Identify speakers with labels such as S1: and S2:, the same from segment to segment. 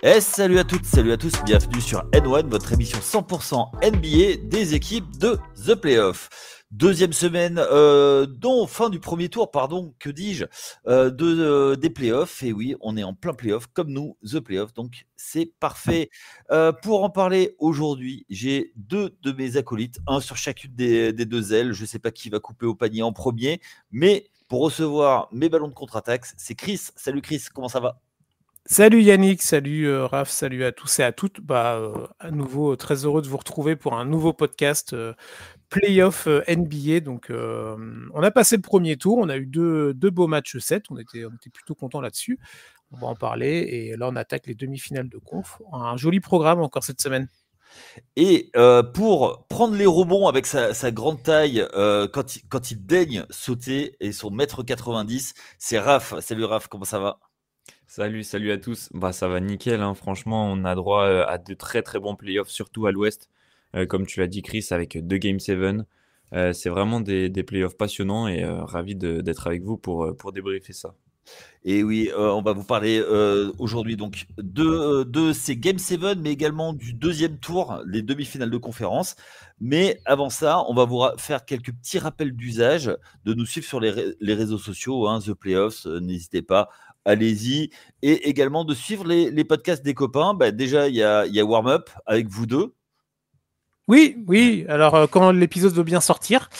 S1: Et salut à toutes, salut à tous, bienvenue sur N1, votre émission 100% NBA des équipes de The Playoff. Deuxième semaine, fin du premier tour, que dis-je, des playoffs. Et oui, on est en plein playoff, comme nous, The Playoff, donc c'est parfait. Pour en parler aujourd'hui, j'ai deux de mes acolytes, un sur chacune des deux ailes. Je ne sais pas qui va couper au panier en premier, mais pour recevoir mes ballons de contre-attaque, c'est Chris. Salut Chris, comment ça va ?
S2: Salut Yannick, salut Raph, salut à tous et à toutes. À nouveau, très heureux de vous retrouver pour un nouveau podcast Playoff NBA. Donc, on a passé le premier tour, on a eu deux beaux matchs 7, on était plutôt contents là-dessus. On va en parler et là, on attaque les demi-finales de conf. Un joli programme encore cette semaine.
S1: Et pour prendre les rebonds avec sa grande taille, quand il daigne sauter et son mètre 90, c'est Raph. Salut Raph, comment ça va ?
S3: Salut à tous. Ça va nickel, hein. Franchement, on a droit à de très très bons playoffs, surtout à l'Ouest. Comme tu l'as dit, Chris, avec 2 Game 7. C'est vraiment des playoffs passionnants et ravi d'être avec vous pour débriefer ça.
S1: Et oui, on va vous parler aujourd'hui donc de ces Game 7, mais également du deuxième tour, les demi-finales de conférence. Mais avant ça, on va vous faire quelques petits rappels d'usage, de nous suivre sur les réseaux sociaux, The Playoffs, n'hésitez pas, allez-y. Et également de suivre les podcasts des copains. Déjà, il y a Warm Up avec vous deux.
S2: Oui. Alors, quand l'épisode veut bien sortir,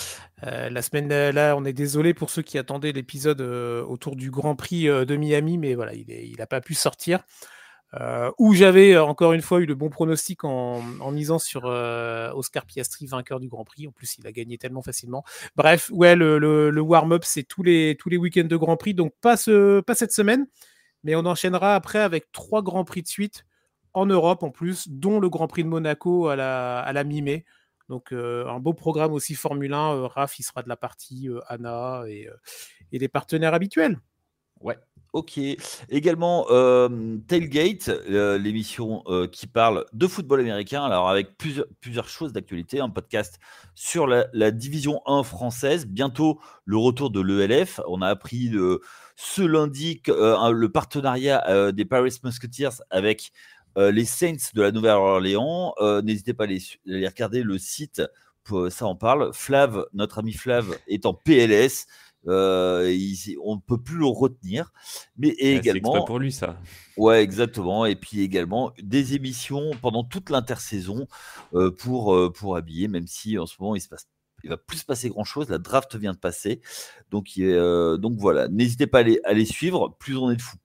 S2: la semaine là, on est désolé pour ceux qui attendaient l'épisode autour du Grand Prix de Miami, mais voilà, il n'a pas pu sortir. Où j'avais encore une fois eu le bon pronostic en misant sur Oscar Piastri, vainqueur du Grand Prix. En plus, il a gagné tellement facilement. Bref, ouais, le warm-up, c'est tous les week-ends de Grand Prix, donc pas cette semaine, mais on enchaînera après avec 3 Grands Prix de suite en Europe en plus, dont le Grand Prix de Monaco à la mi-mai. Donc un beau programme aussi Formule 1. Raph, il sera de la partie, Anna et les partenaires habituels.
S1: Ouais, ok. Également, Tailgate, l'émission qui parle de football américain, alors avec plusieurs choses d'actualité, un podcast sur la division 1 française, bientôt le retour de l'ELF. On a appris ce lundi le partenariat des Paris Musketeers avec les Saints de la Nouvelle-Orléans. N'hésitez pas à aller regarder le site, ça en parle. Flav, notre ami Flav, est en PLS. On ne peut plus le retenir, mais également
S3: c'est exprès pour lui, ça.
S1: Ouais, exactement. Et puis également des émissions pendant toute l'intersaison pour habiller, même si en ce moment il va plus se passer grand chose. La draft vient de passer, donc voilà. N'hésitez pas à les suivre. Plus on est de fous,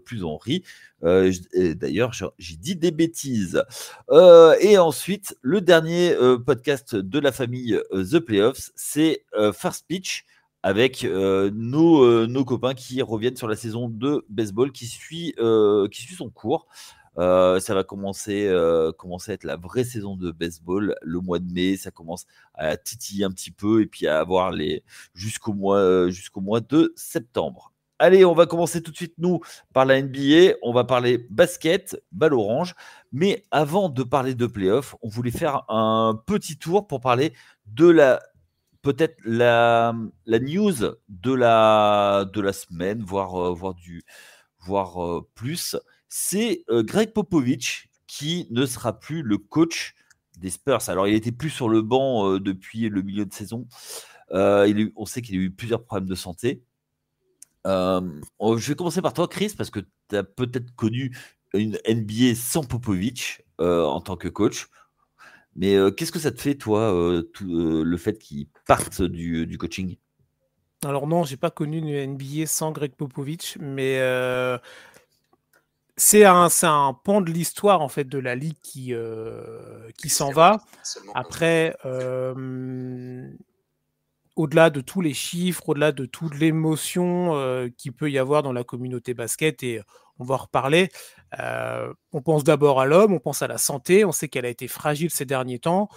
S1: plus on rit. D'ailleurs, j'ai dit des bêtises. Et ensuite, le dernier podcast de la famille The Playoffs, c'est First Pitch, avec nos copains qui reviennent sur la saison de baseball qui suit son cours. Ça va commencer à être la vraie saison de baseball le mois de mai. Ça commence à titiller un petit peu et puis à avoir jusqu'au mois de septembre. Allez, on va commencer tout de suite, nous, par la NBA. On va parler basket, balle orange. Mais avant de parler de playoffs, on voulait faire un petit tour pour parler de peut-être la news de la semaine, voire plus. C'est Greg Popovich qui ne sera plus le coach des Spurs. Alors, il n'était plus sur le banc depuis le milieu de saison. On sait qu'il a eu plusieurs problèmes de santé. Je vais commencer par toi, Chris, parce que tu as peut-être connu une NBA sans Popovich en tant que coach. Mais qu'est-ce que ça te fait, toi, le fait qu'il parte du coaching ?
S2: Alors non, j'ai pas connu une NBA sans Greg Popovich, mais c'est un pan de l'histoire en fait de la ligue qui s'en va. Après, au-delà de tous les chiffres, au-delà de toute l'émotion qu'il peut y avoir dans la communauté basket, et on va en reparler, on pense d'abord à l'homme, on pense à la santé, on sait qu'elle a été fragile ces derniers temps.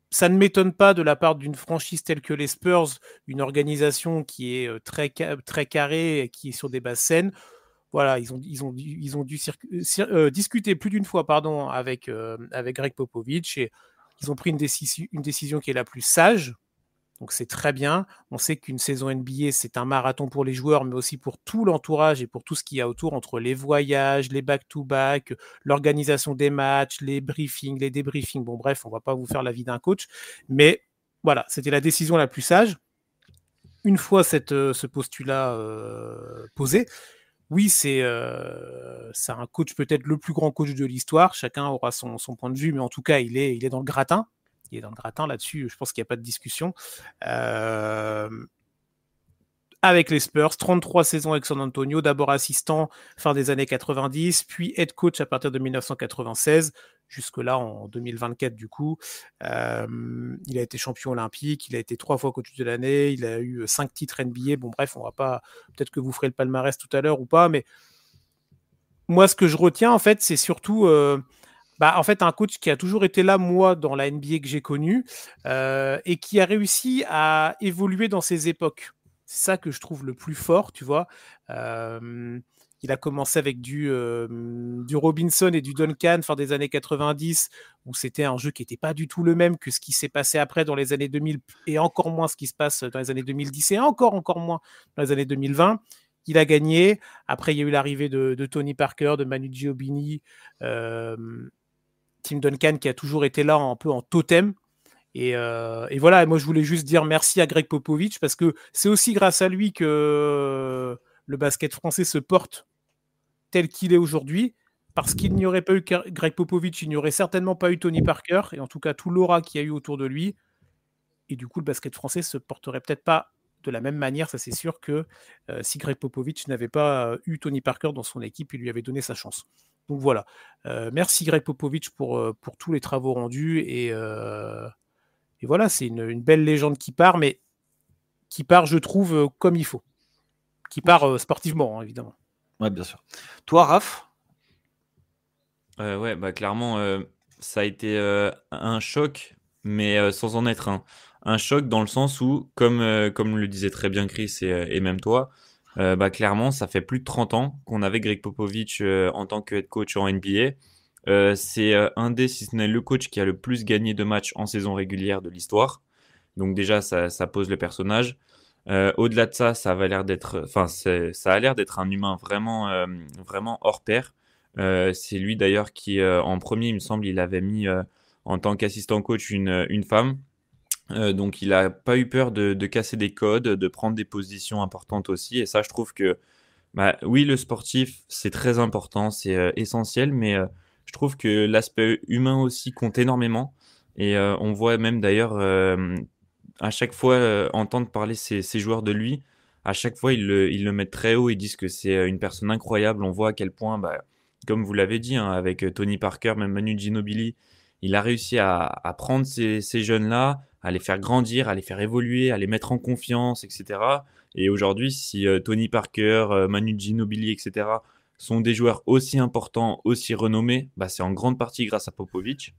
S2: Ça ne m'étonne pas de la part d'une franchise telle que les Spurs, une organisation qui est très carrée et qui est sur des bases saines. Voilà, ils ont dû discuter plus d'une fois avec Greg Popovich, et ils ont pris une décision qui est la plus sage. Donc c'est très bien. On sait qu'une saison NBA, c'est un marathon pour les joueurs, mais aussi pour tout l'entourage et pour tout ce qu'il y a autour, entre les voyages, les back-to-back, l'organisation des matchs, les briefings, les débriefings. Bon, bref, on ne va pas vous faire la vie d'un coach. Mais voilà, c'était la décision la plus sage. Une fois ce postulat posé, oui, c'est un coach, peut-être le plus grand coach de l'histoire. Chacun aura son point de vue, mais en tout cas, il est dans le gratin. Il est dans le gratin là-dessus, je pense qu'il n'y a pas de discussion. Avec les Spurs, 33 saisons avec San Antonio, d'abord assistant fin des années 90, puis head coach à partir de 1996, jusque-là en 2024 du coup. Il a été champion olympique, il a été 3 fois coach de l'année, il a eu 5 titres NBA. Bon bref, on va pas, peut-être que vous ferez le palmarès tout à l'heure ou pas, mais moi ce que je retiens en fait, c'est surtout... en fait, un coach qui a toujours été là, moi, dans la NBA que j'ai connue, et qui a réussi à évoluer dans ses époques. C'est ça que je trouve le plus fort, tu vois. Il a commencé avec du Robinson et du Duncan fin des années 90, où c'était un jeu qui n'était pas du tout le même que ce qui s'est passé après dans les années 2000, et encore moins ce qui se passe dans les années 2010, et encore moins dans les années 2020. Il a gagné. Après, il y a eu l'arrivée de Tony Parker, de Manu Ginobili, Tim Duncan qui a toujours été là un peu en totem. Et voilà, moi je voulais juste dire merci à Greg Popovich parce que c'est aussi grâce à lui que le basket français se porte tel qu'il est aujourd'hui. Parce qu'il n'y aurait pas eu Greg Popovich, il n'y aurait certainement pas eu Tony Parker, et en tout cas tout l'aura qu'il y a eu autour de lui. Et du coup, le basket français se porterait peut-être pas de la même manière, ça c'est sûr, que si Greg Popovich n'avait pas eu Tony Parker dans son équipe, il lui avait donné sa chance. Donc voilà, merci Greg Popovich pour tous les travaux rendus, et voilà, c'est une belle légende qui part, mais qui part, je trouve, comme il faut. Qui part sportivement, hein, évidemment.
S1: Ouais, bien sûr. Toi, Raph?
S3: Ouais, clairement, ça a été un choc, mais sans en être un. Un choc dans le sens où, comme le disait très bien Chris et même toi, clairement, ça fait plus de 30 ans qu'on avait Greg Popovich en tant que head coach en NBA. C'est un des, si ce n'est le coach qui a le plus gagné de matchs en saison régulière de l'histoire. Donc déjà, ça pose le personnage. Au-delà de ça, ça a l'air d'être un humain vraiment hors pair. C'est lui d'ailleurs qui, en premier, il me semble, il avait mis en tant qu'assistant coach une femme. Donc il n'a pas eu peur de casser des codes, de prendre des positions importantes aussi. Et ça, je trouve que, oui, le sportif, c'est très important, c'est essentiel, mais je trouve que l'aspect humain aussi compte énormément. Et on voit même d'ailleurs à chaque fois entendre parler ces joueurs de lui. À chaque fois, ils le mettent très haut. Ils disent que c'est une personne incroyable. On voit à quel point, comme vous l'avez dit, hein, avec Tony Parker, même Manu Ginobili, il a réussi à prendre ces jeunes-là, à les faire grandir, à les faire évoluer, à les mettre en confiance, etc. Et aujourd'hui, si Tony Parker, Manu Ginobili, etc., sont des joueurs aussi importants, aussi renommés, c'est en grande partie grâce à Popovich.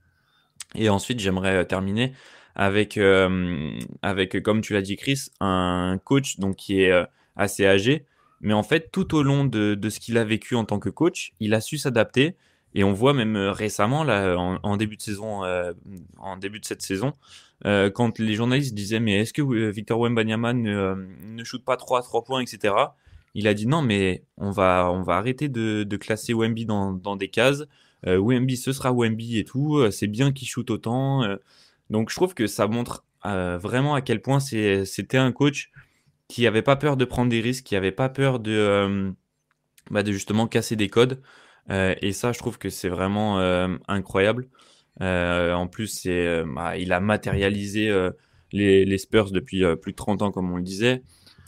S3: Et ensuite, j'aimerais terminer avec, comme tu l'as dit, Chris, un coach donc, qui est assez âgé. Mais en fait, tout au long de ce qu'il a vécu en tant que coach, il a su s'adapter. Et on voit même récemment, là, en début de saison, en début de cette saison, quand les journalistes disaient mais est-ce que Victor Wembanyama ne shoot pas 3 points, etc. Il a dit non, mais on va arrêter de classer Wemby dans des cases. Wemby, ce sera Wemby et tout. C'est bien qu'il shoot autant. Donc je trouve que ça montre vraiment à quel point c'était un coach qui n'avait pas peur de prendre des risques, qui n'avait pas peur de justement casser des codes. Et ça, je trouve que c'est vraiment incroyable. En plus, il a matérialisé les Spurs depuis plus de 30 ans, comme on le disait.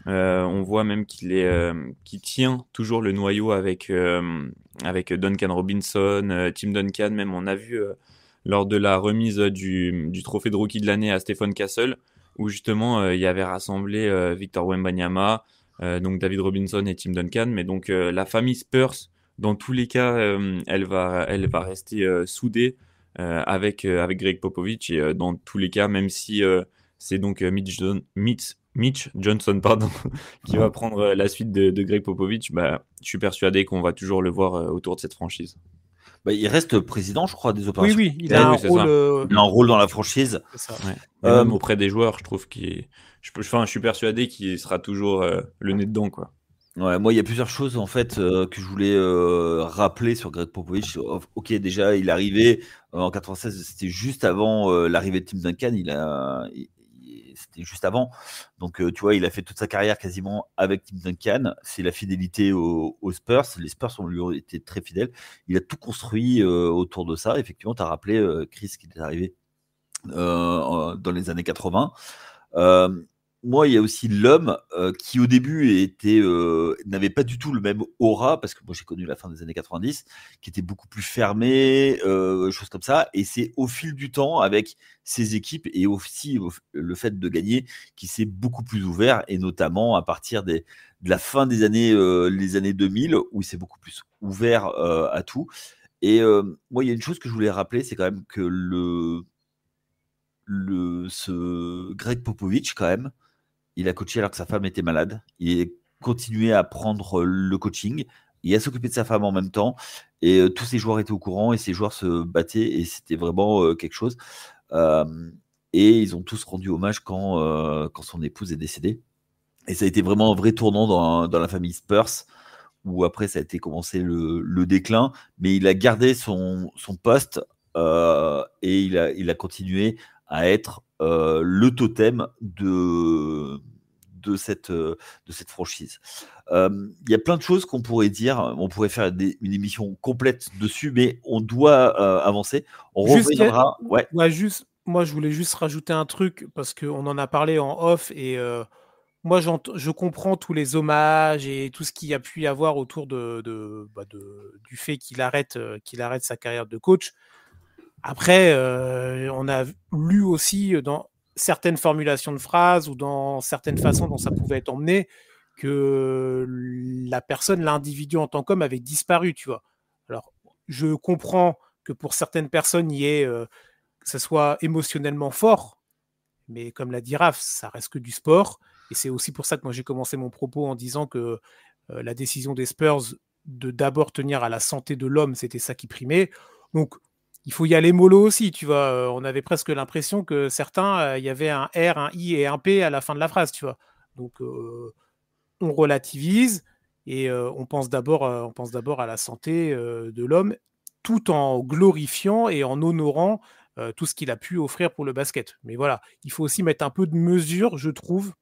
S3: On voit même qu'il tient toujours le noyau avec Duncan Robinson, Tim Duncan. Même on a vu lors de la remise du trophée de rookie de l'année à Stephen Castle, où justement il y avait rassemblé Victor Wembanyama, donc David Robinson et Tim Duncan. Mais donc la famille Spurs, dans tous les cas, elle va rester soudée avec Greg Popovich. Et dans tous les cas, même si c'est donc Mitch Johnson qui va prendre la suite de Greg Popovich, je suis persuadé qu'on va toujours le voir autour de cette franchise.
S1: Bah, il reste président, je crois, des
S2: Oui,
S1: opérations.
S2: oui, il a
S3: Oui,
S2: un
S3: c'est
S2: rôle.
S3: ça.
S1: Il a un rôle dans la franchise.
S2: C'est ça.
S3: Ouais. Et
S1: Euh,
S3: même auprès des joueurs, je trouve je suis persuadé qu'il sera toujours le nez dedans, quoi.
S1: Ouais, moi, il y a plusieurs choses en fait que je voulais rappeler sur Greg Popovich. Ok, déjà, il est arrivé en 96, c'était juste avant l'arrivée de Tim Duncan. C'était juste avant. Donc, tu vois, il a fait toute sa carrière quasiment avec Tim Duncan. C'est la fidélité aux Spurs. Les Spurs lui ont été très fidèles. Il a tout construit autour de ça. Effectivement, tu as rappelé, Chris, qui est arrivé dans les années 80. Euh, Moi, il y a aussi l'homme qui au début n'avait pas du tout le même aura, parce que moi j'ai connu la fin des années 90, qui était beaucoup plus fermé, choses comme ça. Et c'est au fil du temps, avec ses équipes et aussi le fait de gagner, qui s'est beaucoup plus ouvert, et notamment à partir de la fin des années, les années 2000, où il s'est beaucoup plus ouvert à tout. Et moi, il y a une chose que je voulais rappeler, c'est quand même que ce Greg Popovich, quand même, il a coaché alors que sa femme était malade. Il a continué à prendre le coaching et à s'occuper de sa femme en même temps. Et tous ses joueurs étaient au courant et ses joueurs se battaient et c'était vraiment quelque chose. Euh, et ils ont tous rendu hommage quand son épouse est décédée. Et ça a été vraiment un vrai tournant dans la famille Spurs, où après ça a été commencé le déclin. Mais il a gardé son poste et il a continué à être le totem de cette franchise. Il y a plein de choses qu'on pourrait dire. On pourrait faire une émission complète dessus, mais on doit avancer. On reviendra. Ouais.
S2: Moi, je voulais juste rajouter un truc parce qu'on en a parlé en off et moi, je comprends tous les hommages et tout ce qu'il y a pu y avoir autour du fait qu'il arrête sa carrière de coach. Après, on a lu aussi dans certaines formulations de phrases ou dans certaines façons dont ça pouvait être emmené que la personne, l'individu en tant qu'homme avait disparu, tu vois. Alors, je comprends que pour certaines personnes, que ça soit émotionnellement fort, mais comme l'a dit Raph, ça reste que du sport. Et c'est aussi pour ça que moi j'ai commencé mon propos en disant que la décision des Spurs de d'abord tenir à la santé de l'homme, c'était ça qui primait. Donc il faut y aller mollo aussi, tu vois. On avait presque l'impression que certains, il y avait un R, un I et un P à la fin de la phrase, tu vois. Donc on relativise et on pense d'abord à la santé de l'homme, tout en glorifiant et en honorant tout ce qu'il a pu offrir pour le basket. Mais voilà, il faut aussi mettre un peu de mesure, je trouve,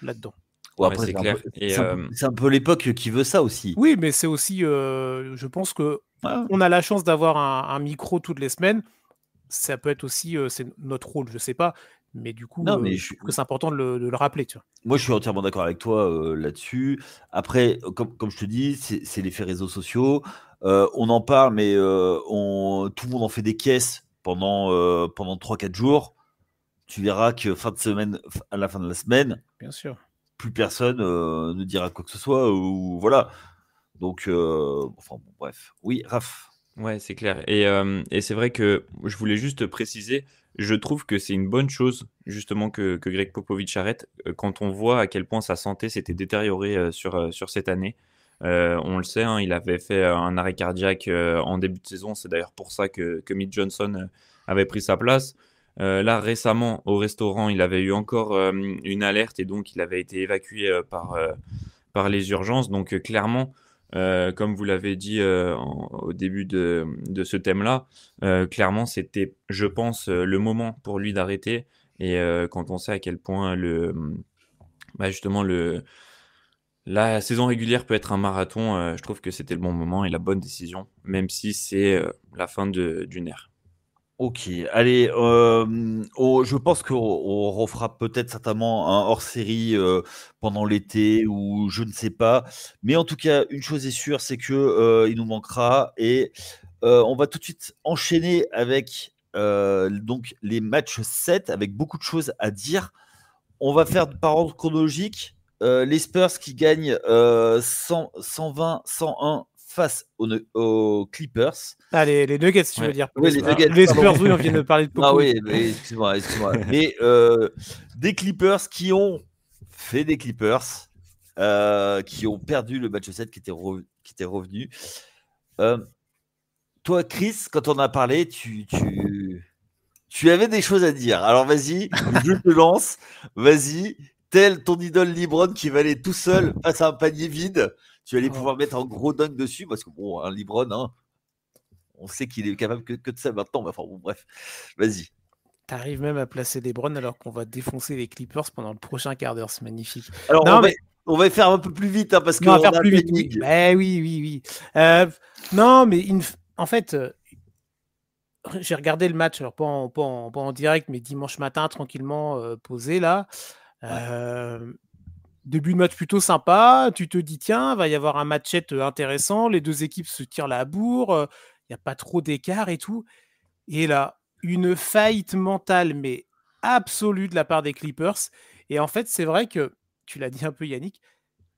S2: là-dedans.
S1: Bon,
S3: Ouais,
S1: après,
S3: c'est clair. Et
S1: c'est un peu l'époque qui veut ça aussi.
S2: Oui, mais c'est aussi, je pense que
S1: Ouais.
S2: on a la chance d'avoir un micro toutes les semaines. Ça peut être aussi, c'est notre rôle, je sais pas. Mais du coup,
S1: Non, mais
S2: je trouve que c'est important de le rappeler, tu vois.
S1: moi, je suis entièrement d'accord avec toi là-dessus. Après, comme je te dis, c'est l'effet réseaux sociaux. On en parle, mais tout le monde en fait des caisses pendant 3-4 jours. Tu verras que fin de semaine, à la fin de la semaine,
S2: Bien sûr.
S1: plus personne ne dira quoi que ce soit. Ou voilà. Donc, enfin, bon, bref. Oui, Raph.
S3: ouais, c'est clair. Et c'est vrai que je voulais juste préciser, je trouve que c'est une bonne chose, justement, que Greg Popovich arrête, quand on voit à quel point sa santé s'était détériorée sur cette année. On le sait, hein, il avait fait un arrêt cardiaque en début de saison. C'est d'ailleurs pour ça que Mitch Johnson avait pris sa place. Là, récemment, au restaurant, il avait eu encore une alerte et donc il avait été évacué par les urgences. Donc, clairement, comme vous l'avez dit au début de ce thème-là, clairement, c'était, je pense, le moment pour lui d'arrêter. Et quand on sait à quel point justement, la saison régulière peut être un marathon, je trouve que c'était le bon moment et la bonne décision, même si c'est la fin d'une ère.
S1: Ok, allez, je pense qu'on refera peut-être certainement un hors-série pendant l'été ou je ne sais pas. Mais en tout cas, une chose est sûre, c'est que il nous manquera et on va tout de suite enchaîner avec donc les matchs 7 avec beaucoup de choses à dire. On va faire par ordre chronologique. Les Spurs qui gagnent 120-101 face aux Clippers.
S2: Ah, les Nuggets, tu veux
S3: Ouais.
S2: dire.
S1: Oui, les Nuggets,
S2: Les
S1: pardon.
S2: Spurs, oui, on vient de parler de
S1: Ah
S2: Popovich.
S1: oui, mais excuse-moi. Mais des Clippers qui ont fait des Clippers, qui ont perdu le match 7 qui était revenu. toi, Chris, quand on a parlé, tu avais des choses à dire. Alors vas-y, je te lance. Vas-y, tel ton idole LeBron qui va aller tout seul face à un panier vide. Tu vas aller pouvoir mettre un gros dunk dessus parce que bon, un LeBron, hein, on sait qu'il est capable que de ça maintenant. Mais enfin bon, bref, vas-y.
S2: T'arrives même à placer LeBron alors qu'on va défoncer les Clippers pendant le prochain quart d'heure. C'est magnifique.
S1: Alors on va faire un peu plus vite parce qu'on
S2: va
S1: a
S2: plus vite. Oui. Ben, oui. Non, mais en fait, j'ai regardé le match, alors pas en direct, mais dimanche matin, tranquillement, posé là. Début de match plutôt sympa. Tu te dis, tiens, va y avoir un match-up intéressant. Les deux équipes se tirent la bourre. Il n'y a pas trop d'écart et tout. Et là, une faillite mentale, mais absolue de la part des Clippers. Et en fait, c'est vrai que, tu l'as dit un peu, Yannick,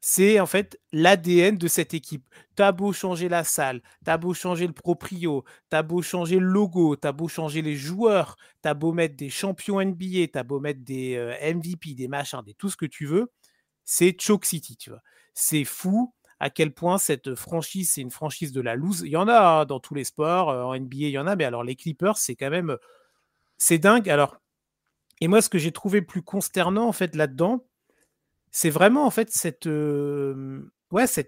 S2: c'est en fait l'ADN de cette équipe. T'as beau changer la salle, t'as beau changer le proprio, t'as beau changer le logo, t'as beau changer les joueurs, t'as beau mettre des champions NBA, t'as beau mettre des MVP, des machins, tout ce que tu veux, c'est Choke City, tu vois. C'est fou à quel point cette franchise, c'est une franchise de la loose. Il y en a dans tous les sports, en NBA, il y en a, mais alors les Clippers, c'est quand même, c'est dingue. Alors, et moi, ce que j'ai trouvé plus consternant en fait là-dedans, c'est vraiment en fait cette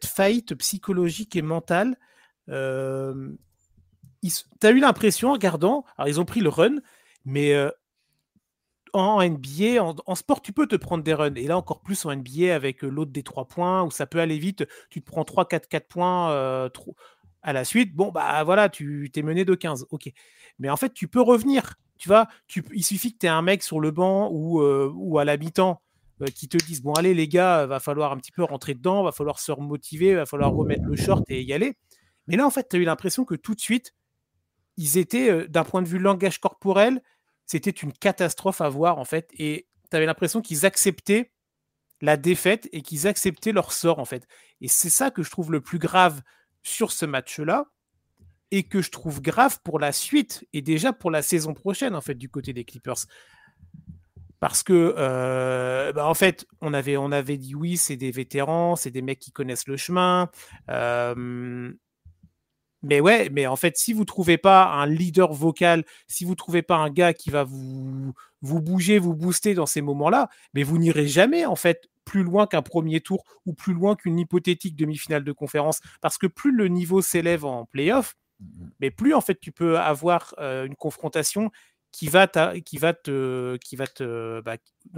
S2: faillite psychologique et mentale. T'as eu l'impression en regardant, alors ils ont pris le run, mais en NBA, en sport, tu peux te prendre des runs. Et là, encore plus en NBA avec l'autre des 3 points, où ça peut aller vite. Tu te prends 3-4 points à la suite. Bon, bah voilà, tu t'es mené de 15. OK. Mais en fait, tu peux revenir. Tu vois, il suffit que tu aies un mec sur le banc ou à la mi-temps qui te disent, bon, allez, les gars, va falloir un petit peu rentrer dedans, va falloir se remotiver, va falloir remettre le short et y aller. Mais là, en fait, tu as eu l'impression que tout de suite, ils étaient, d'un point de vue langage corporel, c'était une catastrophe à voir, en fait. Et tu avais l'impression qu'ils acceptaient la défaite et qu'ils acceptaient leur sort, en fait. Et c'est ça que je trouve le plus grave sur ce match-là et que je trouve grave pour la suite et déjà pour la saison prochaine, en fait, du côté des Clippers. Parce que, en fait, on avait dit oui, c'est des vétérans, c'est des mecs qui connaissent le chemin. Mais ouais, mais en fait, si vous trouvez pas un leader vocal, si vous trouvez pas un gars qui va vous bouger, vous booster dans ces moments-là, mais vous n'irez jamais en fait plus loin qu'un premier tour ou plus loin qu'une hypothétique demi-finale de conférence, parce que plus le niveau s'élève en playoff, mais plus en fait tu peux avoir une confrontation dans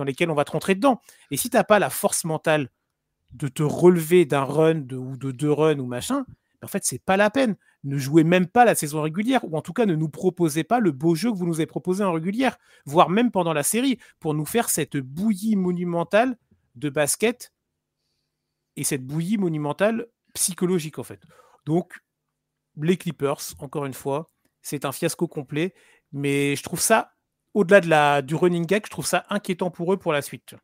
S2: lesquelles on va te rentrer dedans. Et si t'as pas la force mentale de te relever d'un run ou de 2 runs ou machin, en fait, c'est pas la peine. Ne jouez même pas la saison régulière, ou en tout cas, ne nous proposez pas le beau jeu que vous nous avez proposé en régulière, voire même pendant la série, pour nous faire cette bouillie monumentale de basket et cette bouillie monumentale psychologique, en fait. Donc, les Clippers, encore une fois, c'est un fiasco complet, mais je trouve ça, au-delà du running gag, je trouve ça inquiétant pour eux pour la suite.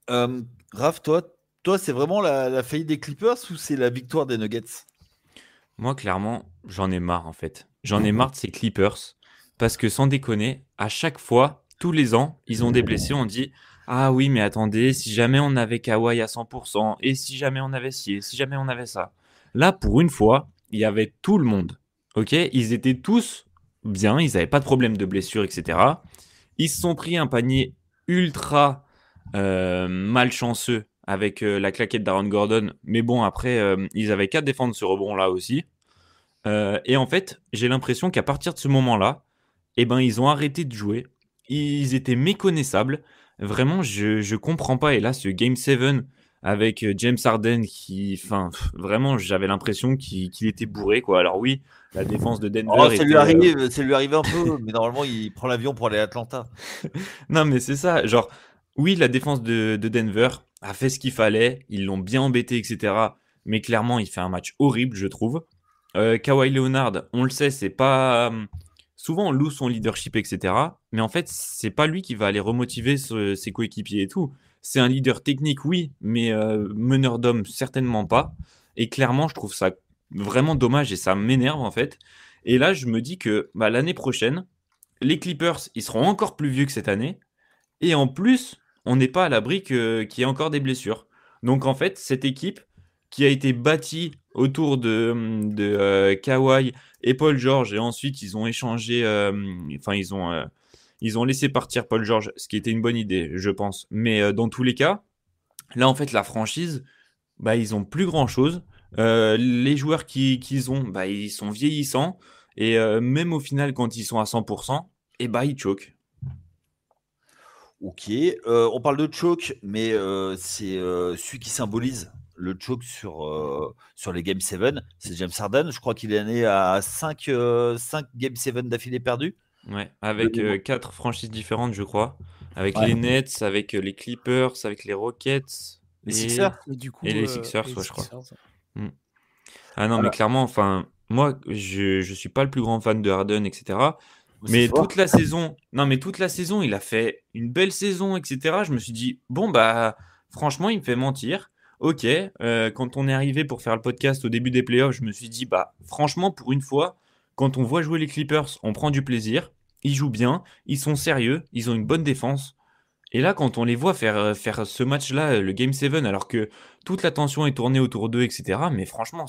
S1: Raph, toi, c'est vraiment la faillite des Clippers ou c'est la victoire des Nuggets?
S3: Moi, clairement, j'en ai marre en fait. J'en ai marre de ces Clippers parce que sans déconner, à chaque fois, tous les ans, ils ont des blessés. On dit ah oui, mais attendez, si jamais on avait Kawhi à 100%, et si jamais on avait ci, et si jamais on avait ça. Là, pour une fois, il y avait tout le monde. Ok, ils étaient tous bien, ils n'avaient pas de problème de blessure, etc. Ils se sont pris un panier ultra malchanceux avec la claquette d'Aaron Gordon. Mais bon, après, ils avaient qu'à défendre ce rebond-là aussi. Et en fait, j'ai l'impression qu'à partir de ce moment-là, eh ben, ils ont arrêté de jouer. Ils étaient méconnaissables. Vraiment, je comprends pas. Et là, ce Game 7 avec James Harden vraiment, j'avais l'impression qu'il était bourré, quoi. Alors oui, la défense de Denver
S1: ça lui arrive un peu, mais normalement, il prend l'avion pour aller à Atlanta.
S3: Non, mais c'est ça. Genre, oui, la défense de Denver a fait ce qu'il fallait. Ils l'ont bien embêté, etc. Mais clairement, il fait un match horrible, je trouve. Kawhi Leonard, on le sait, c'est pas. Souvent, on loue son leadership, etc. Mais en fait, c'est pas lui qui va aller remotiver ses coéquipiers et tout. C'est un leader technique, oui, mais meneur d'hommes, certainement pas. Et clairement, je trouve ça vraiment dommage et ça m'énerve, en fait. Et là, je me dis que l'année prochaine, les Clippers, ils seront encore plus vieux que cette année. Et en plus, on n'est pas à l'abri qu'il y ait encore des blessures. Donc en fait, cette équipe, qui a été bâti autour de Kawhi et Paul George, et ensuite ils ont échangé, ils ont laissé partir Paul George, ce qui était une bonne idée, je pense. Mais dans tous les cas, là, en fait, la franchise, bah, ils ont plus grand-chose. Les joueurs qu'ils ont, bah, ils sont vieillissants. Et même au final, quand ils sont à 100%, et bah, ils choquent.
S1: Ok, on parle de choke, mais c'est celui qui symbolise le choke sur les Game 7, c'est James Harden. Je crois qu'il est né à 5 Game 7 d'affilée perdus.
S3: Ouais, avec 4 franchises différentes, je crois. Avec
S1: Ouais.
S3: les Nets, avec les Clippers, avec les Rockets
S1: Les Sixers.
S2: Et du coup,
S3: et les Sixers,
S2: les
S3: ouais, je crois.
S2: Sixers.
S3: Mm. Ah non, mais
S1: Voilà.
S3: clairement, enfin, moi, je suis pas le plus grand fan de Harden, etc.
S1: C'est
S3: Mais
S1: fort.
S3: toute la saison, non, mais toute la saison, il a fait une belle saison, etc. Je me suis dit, bon, bah, franchement, il me fait mentir. Ok, quand on est arrivé pour faire le podcast au début des playoffs, je me suis dit, bah, franchement, pour une fois, quand on voit jouer les Clippers, on prend du plaisir. Ils jouent bien, ils sont sérieux, ils ont une bonne défense. Et là, quand on les voit faire ce match-là, le Game 7, alors que toute l'attention est tournée autour d'eux, etc. Mais franchement,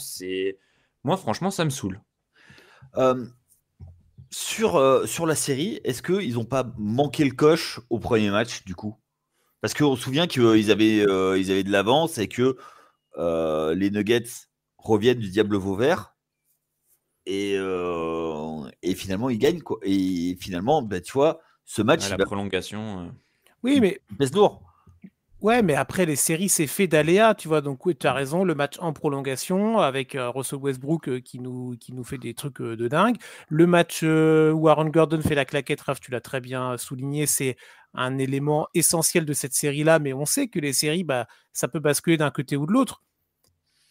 S3: moi, franchement, ça me saoule.
S1: Euh, sur la série, est-ce qu'ils n'ont pas manqué le coche au premier match, du coup? Parce qu'on se souvient qu'ils avaient de l'avance et que les Nuggets reviennent du diable Vauvert et finalement ils gagnent, quoi. Et finalement, bah, tu vois, ce match,
S3: À
S1: il
S3: la
S1: va
S3: prolongation.
S2: Oui, mais
S1: il pèse lourd.
S2: ouais, mais après les séries, c'est fait d'aléas, tu vois. Donc oui, tu as raison, le match en prolongation avec Russell Westbrook qui nous fait des trucs de dingue. Le match où Aaron Gordon fait la claquette, Raph, tu l'as très bien souligné, c'est un élément essentiel de cette série-là, mais on sait que les séries, bah, ça peut basculer d'un côté ou de l'autre.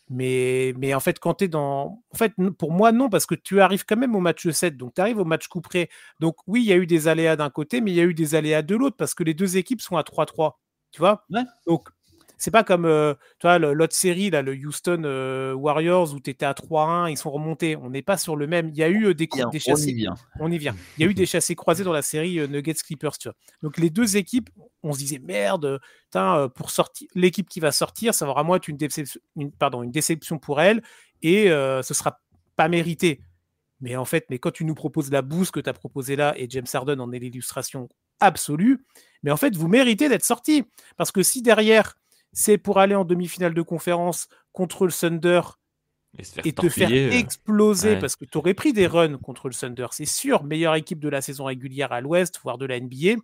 S2: Mais en fait, quand tu es dans. En fait, pour moi, non, parce que tu arrives quand même au match 7, donc tu arrives au match coup près. Donc oui, il y a eu des aléas d'un côté, mais il y a eu des aléas de l'autre, parce que les deux équipes sont à 3-3. Tu vois?
S1: Ouais.
S2: Donc, c'est pas comme tu vois, l'autre série, là, le Houston Warriors, où tu étais à 3-1, ils sont remontés. On n'est pas sur le même. Il y a eu
S1: Bien,
S2: des
S1: on y
S2: chassés.
S1: vient.
S2: On y vient. Il y a eu des chassés croisés dans la série Nuggets Clippers, tu vois. Donc les deux équipes, on se disait merde, pour sortir, l'équipe qui va sortir, ça va vraiment être une déception pour elle et ce sera pas mérité. Mais en fait, quand tu nous proposes la bouse que tu as proposée là, et James Harden en est l'illustration absolue, mais en fait, vous méritez d'être sorti. Parce que si derrière, c'est pour aller en demi-finale de conférence contre le Thunder
S3: Et se faire
S2: et te faire
S3: torpiller.
S2: exploser,
S3: Ouais.
S2: parce que tu aurais pris des runs contre le Thunder, c'est sûr, meilleure équipe de la saison régulière à l'Ouest, voire de la NBA.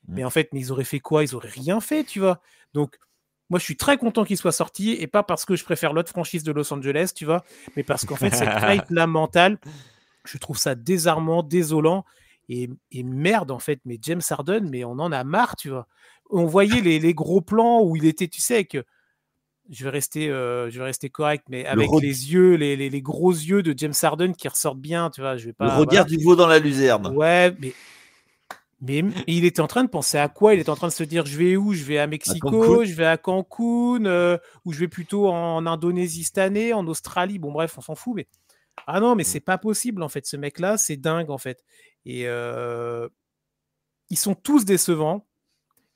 S2: Mais en fait, ils auraient fait quoi? Ils auraient rien fait, tu vois. Donc, moi, je suis très content qu'il soit sorti, et pas parce que je préfère l'autre franchise de Los Angeles, tu vois, mais parce qu'en fait, cette hype-là mentale, je trouve ça désarmant, désolant, et merde, en fait. Mais James Harden, mais on en a marre, tu vois. On voyait les gros plans où il était, tu sais, que je vais rester correct, mais
S1: Le,
S2: avec
S1: re-
S2: les yeux, les gros yeux de James Harden qui ressortent bien, tu vois. Je vais
S1: le
S2: pas,
S1: regard
S2: voilà.
S1: du veau dans la luzerne.
S2: Ouais, mais il était en train de penser à quoi? Il était en train de se dire, je vais où? Je vais à
S1: À Cancun.
S2: Mexico, je vais à Cancun, ou je vais plutôt en Indonésie cette année, en Australie. Bon, bref, on s'en fout. Mais ah non, mais c'est pas possible en fait. Ce mec-là, c'est dingue en fait. Et ils sont tous décevants,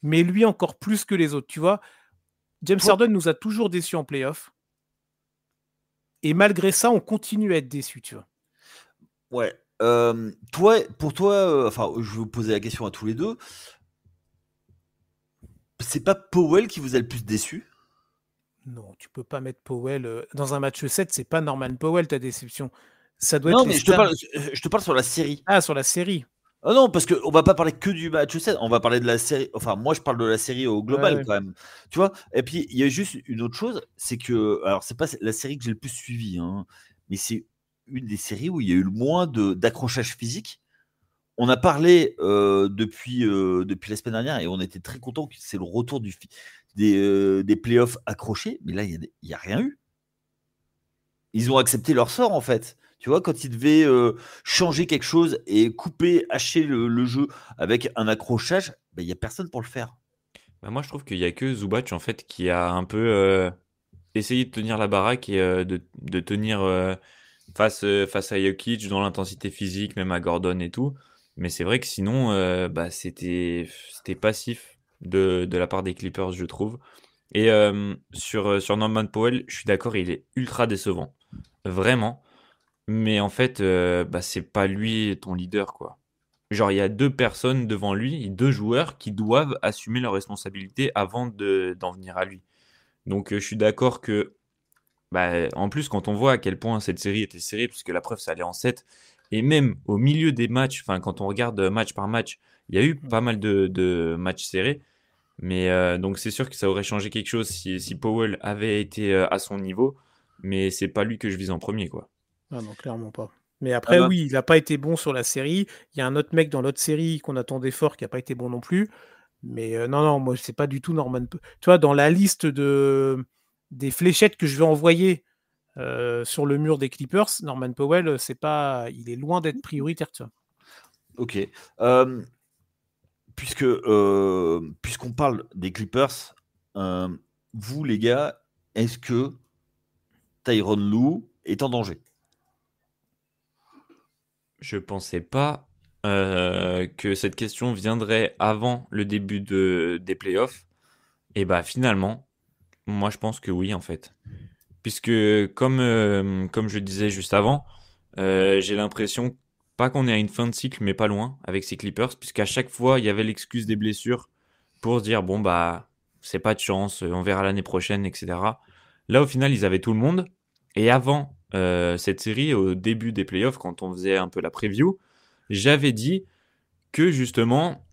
S2: mais lui encore plus que les autres. Tu vois, James
S1: Toi,
S2: Harden nous a toujours déçus en playoff. Et malgré ça, on continue à être déçus, tu vois.
S1: ouais. Pour toi, enfin, je vais vous poser la question à tous les deux. C'est pas Powell qui vous a le plus déçu?
S2: Non, tu peux pas mettre Powell dans un match 7, c'est pas Norman Powell ta déception. Ça doit être
S1: Non,
S2: les
S1: mais
S2: stars.
S1: je te parle sur la série.
S2: Ah, sur la série.
S1: Ah non, parce qu'on va pas parler que du match 7, on va parler de la série. Enfin, moi, je parle de la série au
S2: Ouais,
S1: global
S2: ouais.
S1: quand même. Tu vois? Et puis, il y a juste une autre chose, c'est que, alors, c'est pas la série que j'ai le plus suivie, hein, mais c'est une des séries où il y a eu le moins d'accrochage physique. On a parlé depuis la semaine dernière et on était très content que c'est le retour des playoffs accrochés, mais là, il n'y a rien eu. Ils ont accepté leur sort, en fait. Tu vois, quand ils devaient changer quelque chose et couper, hacher le jeu avec un accrochage, il n'y a personne pour le faire.
S3: Bah, moi, je trouve qu'il y a que Zubac en fait qui a un peu essayé de tenir la baraque et de tenir face à Jokic dans l'intensité physique, même à Gordon et tout. Mais c'est vrai que sinon, bah, c'était passif de la part des Clippers, je trouve. Et sur Norman Powell, je suis d'accord, il est ultra décevant. Vraiment. Mais en fait, c'est pas lui ton leader, quoi. Genre, il y a deux personnes devant lui, deux joueurs qui doivent assumer leurs responsabilités avant d'en venir à lui. Donc, je suis d'accord que, en plus, quand on voit à quel point cette série était serrée, puisque la preuve, ça allait en 7, et même au milieu des matchs, enfin, quand on regarde match par match, il y a eu pas mal de matchs serrés. Mais donc, c'est sûr que ça aurait changé quelque chose si Powell avait été à son niveau, mais c'est pas lui que je vise en premier, quoi.
S2: Ah non, clairement pas. Mais après, oui, il n'a pas été bon sur la série. Il y a un autre mec dans l'autre série qu'on attendait fort qui n'a pas été bon non plus. Mais non, moi, c'est pas du tout Norman. Tu vois, dans la liste des fléchettes que je vais envoyer sur le mur des Clippers, Norman Powell, il est loin d'être prioritaire. Tu vois.
S1: Ok. Puisqu'on parle des Clippers, vous, les gars, est-ce que Tyronn Lue est en danger?
S3: Je pensais pas que cette question viendrait avant le début des playoffs. Et finalement, moi je pense que oui en fait. Puisque comme je disais juste avant, j'ai l'impression pas qu'on est à une fin de cycle, mais pas loin avec ces Clippers, puisqu'à chaque fois il y avait l'excuse des blessures pour se dire bon c'est pas de chance, on verra l'année prochaine, etc. Là au final ils avaient tout le monde. Et avant cette série, au début des playoffs, quand on faisait un peu la preview, j'avais dit que justement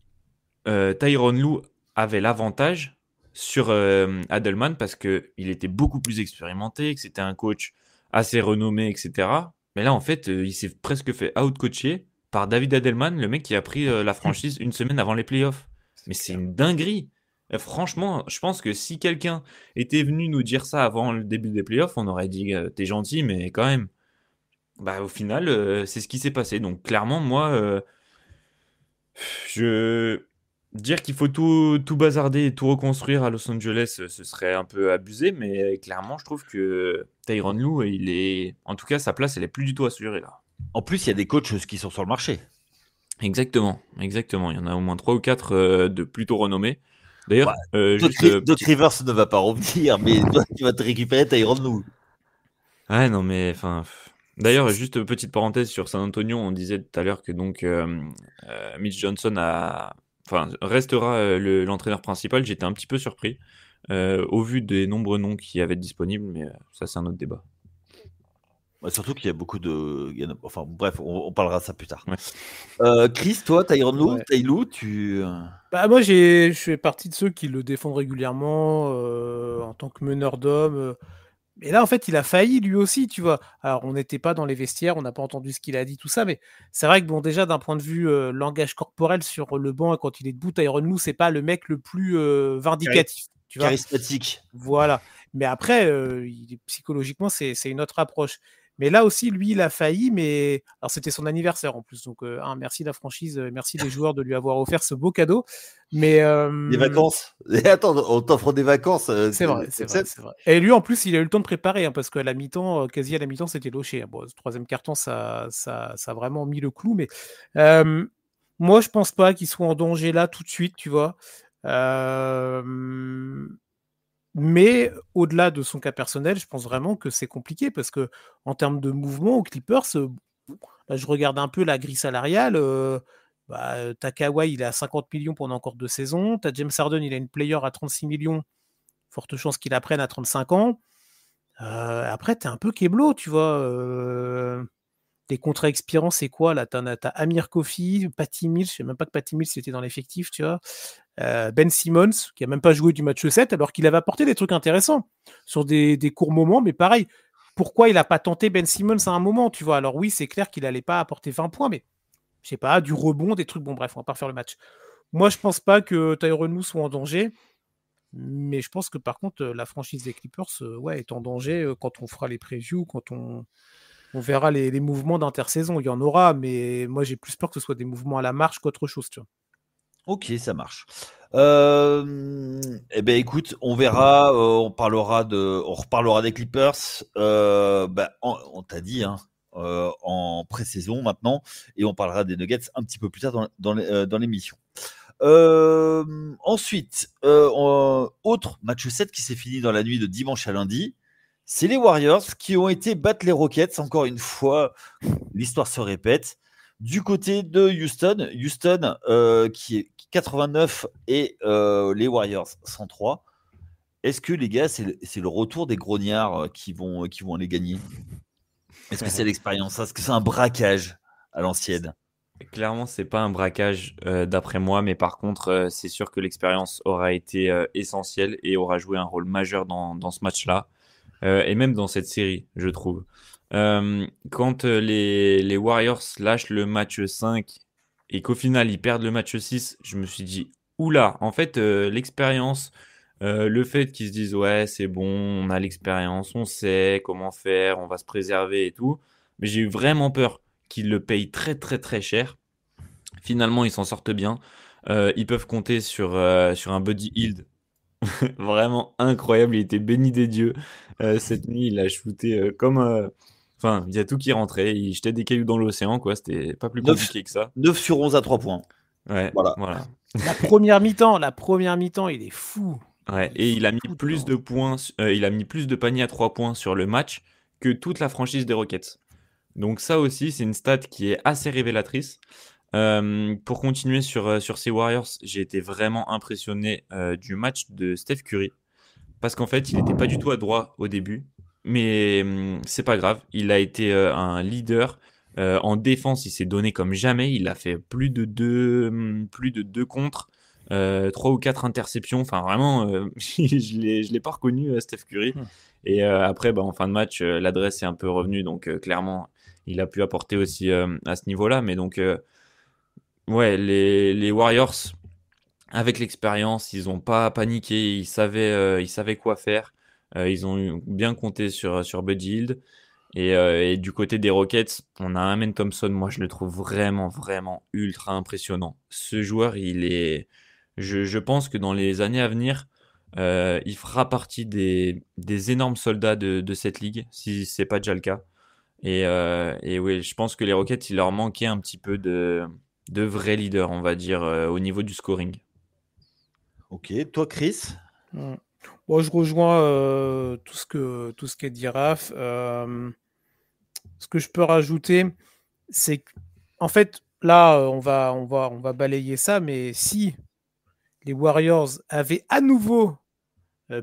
S3: Tyronn Lue avait l'avantage sur Adelman parce qu'il était beaucoup plus expérimenté, que c'était un coach assez renommé, etc. Mais là, en fait, il s'est presque fait out-coacher par David Adelman, le mec qui a pris la franchise une semaine avant les playoffs. Mais c'est une dinguerie. Franchement, je pense que si quelqu'un était venu nous dire ça avant le début des playoffs, on aurait dit t'es gentil, mais quand même. Au final, c'est ce qui s'est passé. Donc clairement, moi, je dire qu'il faut tout bazarder et tout reconstruire à Los Angeles, ce serait un peu abusé, mais clairement, je trouve que Tyronn Lue, il est, en tout cas, sa place, elle est plus du tout assurée là.
S1: En plus, il y a des coachs qui sont sur le marché.
S3: Exactement. Il y en a au moins 3 ou 4 de plutôt renommés. D'ailleurs,
S1: Doc Rivers ne va pas revenir, mais toi, tu vas te récupérer Tyronn Lue.
S3: Ouais, non, mais enfin. D'ailleurs, juste petite parenthèse sur San Antonio, on disait tout à l'heure que donc Mitch Johnson restera l'entraîneur principal. J'étais un petit peu surpris au vu des nombreux noms qui avaient disponibles, mais ça c'est un autre débat.
S1: Surtout qu'il y a beaucoup de. Enfin bref, on parlera de ça plus tard.
S3: Ouais.
S1: Chris, toi, Tyronn Lue,
S2: Ouais.
S1: Ty Lue, tu.
S2: Moi, je fais partie de ceux qui le défendent régulièrement en tant que meneur d'hommes. Et là, en fait, il a failli lui aussi, tu vois. Alors, on n'était pas dans les vestiaires, on n'a pas entendu ce qu'il a dit, tout ça, mais c'est vrai que, bon, déjà, d'un point de vue langage corporel sur le banc, quand il est debout, Tyronn Lue, c'est pas le mec le plus vindicatif, tu vois.
S1: Charismatique.
S2: Voilà. Mais après, psychologiquement, c'est une autre approche. Mais là aussi, lui, il a failli, mais alors c'était son anniversaire en plus. Donc, merci la franchise, merci les joueurs de lui avoir offert ce beau cadeau. Mais
S1: Les vacances. Attends, on t'offre des vacances.
S2: c'est vrai. Et lui, en plus, il a eu le temps de préparer, hein, parce qu'à la mi-temps, quasi à la mi-temps, c'était loché. Bon, ce troisième carton, ça a vraiment mis le clou. Mais moi, je pense pas qu'il soit en danger là tout de suite, tu vois. Mais au-delà de son cas personnel, je pense vraiment que c'est compliqué parce que en termes de mouvement aux Clippers, là, je regarde un peu la grille salariale. T'as Kawhi, il est à 50 millions pendant encore 2 saisons. T'as James Harden, il a une player à 36 millions. Forte chance qu'il apprenne à 35 ans. Après, t'es un peu keblo, tu vois. Les contrats expirants, c'est quoi là? T'as Amir Kofi, Patty Mills, je sais même pas que Patty Mills était dans l'effectif, tu vois. Ben Simmons, qui a même pas joué du match 7, alors qu'il avait apporté des trucs intéressants sur des courts moments, mais pareil, pourquoi il a pas tenté Ben Simmons à un moment, tu vois? Alors oui, c'est clair qu'il allait pas apporter 20 points, mais je sais pas, du rebond, des trucs, bon bref, on va pas refaire le match. Moi, je pense pas que Tyronn Lue soit en danger, mais je pense que par contre, la franchise des Clippers est en danger quand on fera les previews, quand on verra les mouvements d'intersaison. Il y en aura, mais moi j'ai plus peur que ce soit des mouvements à la marche qu'autre chose, tu vois.
S1: Ok, ça marche. Écoute, on verra, on reparlera des Clippers. On t'a dit, hein, en pré-saison maintenant, et on parlera des Nuggets un petit peu plus tard dans l'émission. Ensuite, autre match 7 qui s'est fini dans la nuit de dimanche à lundi, c'est les Warriors qui ont été battre les Rockets. Encore une fois, l'histoire se répète. Du côté de Houston qui est 89 et les Warriors 103. Est-ce que les gars, c'est le retour des grognards qui vont aller gagner? Est-ce que c'est l'expérience? Est-ce que c'est un braquage à l'ancienne?
S3: Clairement, c'est pas un braquage d'après moi, mais par contre, c'est sûr que l'expérience aura été essentielle et aura joué un rôle majeur dans ce match-là, et même dans cette série, je trouve. Quand les Warriors lâchent le match 5 et qu'au final ils perdent le match 6, je me suis dit, oula, en fait, l'expérience, le fait qu'ils se disent, ouais, c'est bon, on a l'expérience, on sait comment faire, on va se préserver et tout, mais j'ai eu vraiment peur qu'ils le payent très très très cher. Finalement, ils s'en sortent bien. Ils peuvent compter sur un Buddy Hield vraiment incroyable. Il était béni des dieux. Cette nuit, il a shooté comme. Enfin, il y a tout qui rentrait. Il jetait des cailloux dans l'océan, quoi. C'était pas plus compliqué que ça.
S1: 9 sur 11 à 3 points.
S3: Ouais, voilà.
S2: La première mi-temps, il est fou.
S3: Ouais, et il a mis plus de points, il a mis plus de paniers à 3 points sur le match que toute la franchise des Rockets. Donc ça aussi, c'est une stat qui est assez révélatrice. Pour continuer sur ces Warriors, j'ai été vraiment impressionné du match de Steph Curry. Parce qu'en fait, il n'était pas du tout adroit au début. Mais c'est pas grave. Il a été un leader. En défense, il s'est donné comme jamais. Il a fait plus de deux contre. 3 ou 4 interceptions. Enfin, vraiment, je l'ai pas reconnu, Steph Curry. Et après, en fin de match, l'adresse est un peu revenue. Donc, clairement, il a pu apporter aussi à ce niveau-là. Mais donc, ouais, les Warriors, avec l'expérience, ils n'ont pas paniqué. Ils savaient quoi faire. Ils ont bien compté sur Buddy Hield. Et du côté des Rockets, on a Amen Thompson. Moi, je le trouve vraiment, vraiment ultra impressionnant. Ce joueur, je pense que dans les années à venir, il fera partie des énormes soldats de cette ligue, si c'est pas déjà le cas. Et oui, je pense que les Rockets, il leur manquait un petit peu de vrais leaders, on va dire, au niveau du scoring.
S1: Ok, toi, Chris?
S2: Moi, je rejoins tout ce qu'a dit Raph. Ce que je peux rajouter, c'est qu'en fait, là, on va balayer ça, mais si les Warriors avaient à nouveau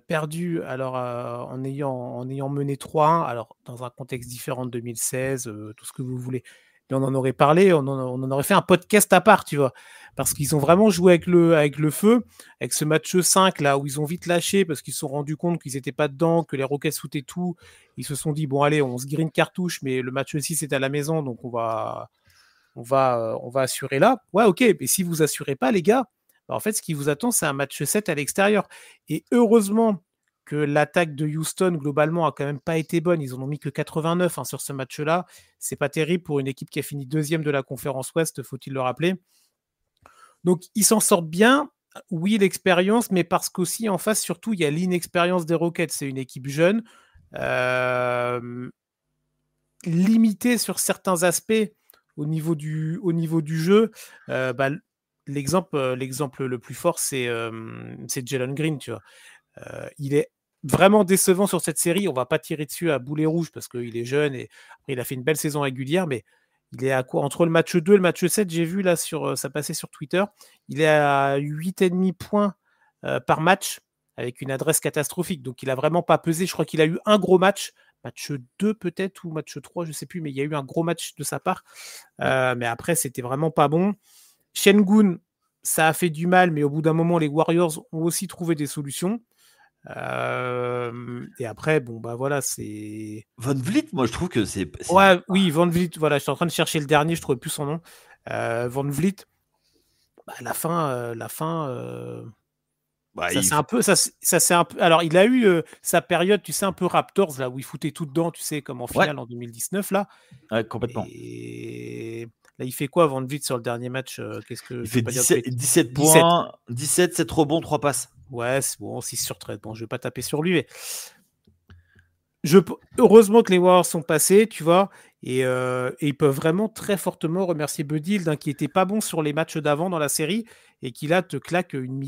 S2: perdu en ayant mené 3-1, alors dans un contexte différent de 2016, tout ce que vous voulez. Mais on en aurait parlé, on en aurait fait un podcast à part, tu vois. Parce qu'ils ont vraiment joué avec le feu, avec ce match 5, là, où ils ont vite lâché, parce qu'ils se sont rendus compte qu'ils n'étaient pas dedans, que les Rockets foutaient tout. Ils se sont dit, bon, allez, on se green cartouche, mais le match 6 est à la maison, donc on va assurer là. Ouais, ok, mais si vous assurez pas, les gars, en fait, ce qui vous attend, c'est un match 7 à l'extérieur. Et heureusement que l'attaque de Houston, globalement, a quand même pas été bonne. Ils en ont mis que 89 sur ce match-là. C'est pas terrible pour une équipe qui a fini deuxième de la conférence Ouest, faut-il le rappeler. Donc, ils s'en sortent bien. Oui, l'expérience, mais parce qu'aussi, en face, surtout, il y a l'inexpérience des Rockets. C'est une équipe jeune, limitée sur certains aspects au niveau du jeu. L'exemple le plus fort, c'est Jalen Green, tu vois. Il est vraiment décevant sur cette série. On va pas tirer dessus à boulet rouge parce qu'il est jeune et il a fait une belle saison régulière, mais il est à quoi entre le match 2 et le match 7, j'ai vu là ça passait sur Twitter, il est à 8,5 points par match avec une adresse catastrophique. Donc il a vraiment pas pesé. Je crois qu'il a eu un gros match 2 peut-être ou match 3, je sais plus, mais il y a eu un gros match de sa part. Mais après, c'était vraiment pas bon. Şengün, ça a fait du mal, mais au bout d'un moment, les Warriors ont aussi trouvé des solutions. Et après, voilà, c'est.
S1: Van Vliet, moi je trouve que c'est.
S2: Ouais, oui, Van Vliet, voilà, j'étais en train de chercher le dernier, je trouvais plus son nom. Van Vliet, la fin. Ça c'est un peu. Alors, il a eu sa période, tu sais, un peu Raptors, là, où il foutait tout dedans, tu sais, comme en finale en 2019, là.
S1: Ouais, complètement.
S2: Et là, il fait quoi, Van Vliet, sur le dernier match?
S1: Il fait 17 points, 17, 7 rebonds, 3 passes.
S2: Ouais, c'est bon, 6 sur 13. Bon, je vais pas taper sur lui, mais heureusement que les Warriors sont passés, tu vois. Et ils peuvent vraiment très fortement remercier Buddy Hield, hein, qui était pas bon sur les matchs d'avant dans la série et qui là te claque une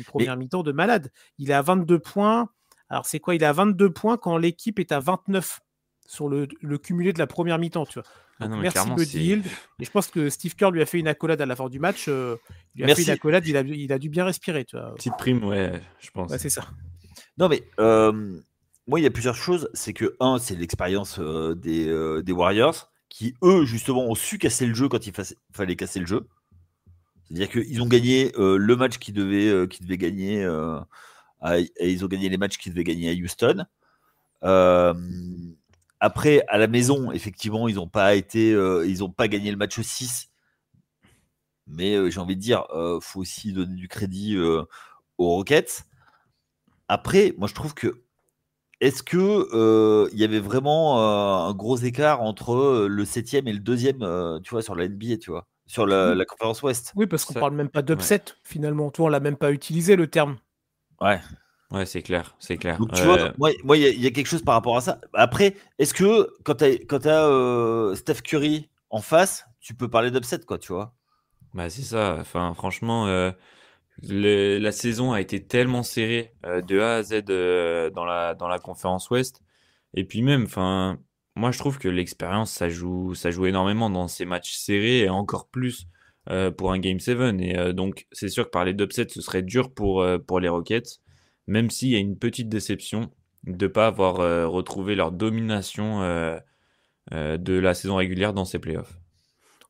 S2: première mi-temps de malade. Il est à 22 points. Alors c'est quoi? Il est à 22 points quand l'équipe est à 29 sur le cumulé de la première mi-temps, tu vois. Donc, merci Buddy Hield. Et je pense que Steve Kerr lui a fait une accolade à la fin du match. Il lui a fait une accolade, il a dû bien respirer. Tu vois.
S3: Petite prime, ouais, je pense.
S2: Ouais, c'est ça.
S1: Non, mais moi, il y a plusieurs choses. C'est que, c'est l'expérience des Warriors qui, eux, justement, ont su casser le jeu quand il fallait casser le jeu. C'est-à-dire qu'ils ont gagné le match qu'ils devaient gagner. Et ils ont gagné les matchs qu'ils devaient gagner à Houston. Après, à la maison, effectivement, ils n'ont pas gagné le match 6. Mais j'ai envie de dire, faut aussi donner du crédit aux Rockets. Après, moi, je trouve que est-ce que il y avait vraiment un gros écart entre le 7e et le 2e, tu vois, sur la NBA, tu vois, sur la conférence Ouest?
S2: Oui, parce qu'on parle même pas d'upset, finalement. Toi, on l'a même pas utilisé, le terme.
S1: Ouais.
S3: Ouais, c'est clair, c'est clair.
S1: Donc, tu vois, moi, il y a quelque chose par rapport à ça. Après, est-ce que quand t'as Steph Curry en face, tu peux parler d'upset, quoi, tu vois?
S3: Bah, c'est ça. Enfin, franchement, la saison a été tellement serrée de A à Z dans la conférence Ouest. Et puis même, enfin, moi, je trouve que l'expérience, ça joue énormément dans ces matchs serrés et encore plus pour un Game 7. Et donc, c'est sûr que parler d'upset, ce serait dur pour les Rockets, même s'il y a une petite déception de ne pas avoir retrouvé leur domination de la saison régulière dans ces playoffs.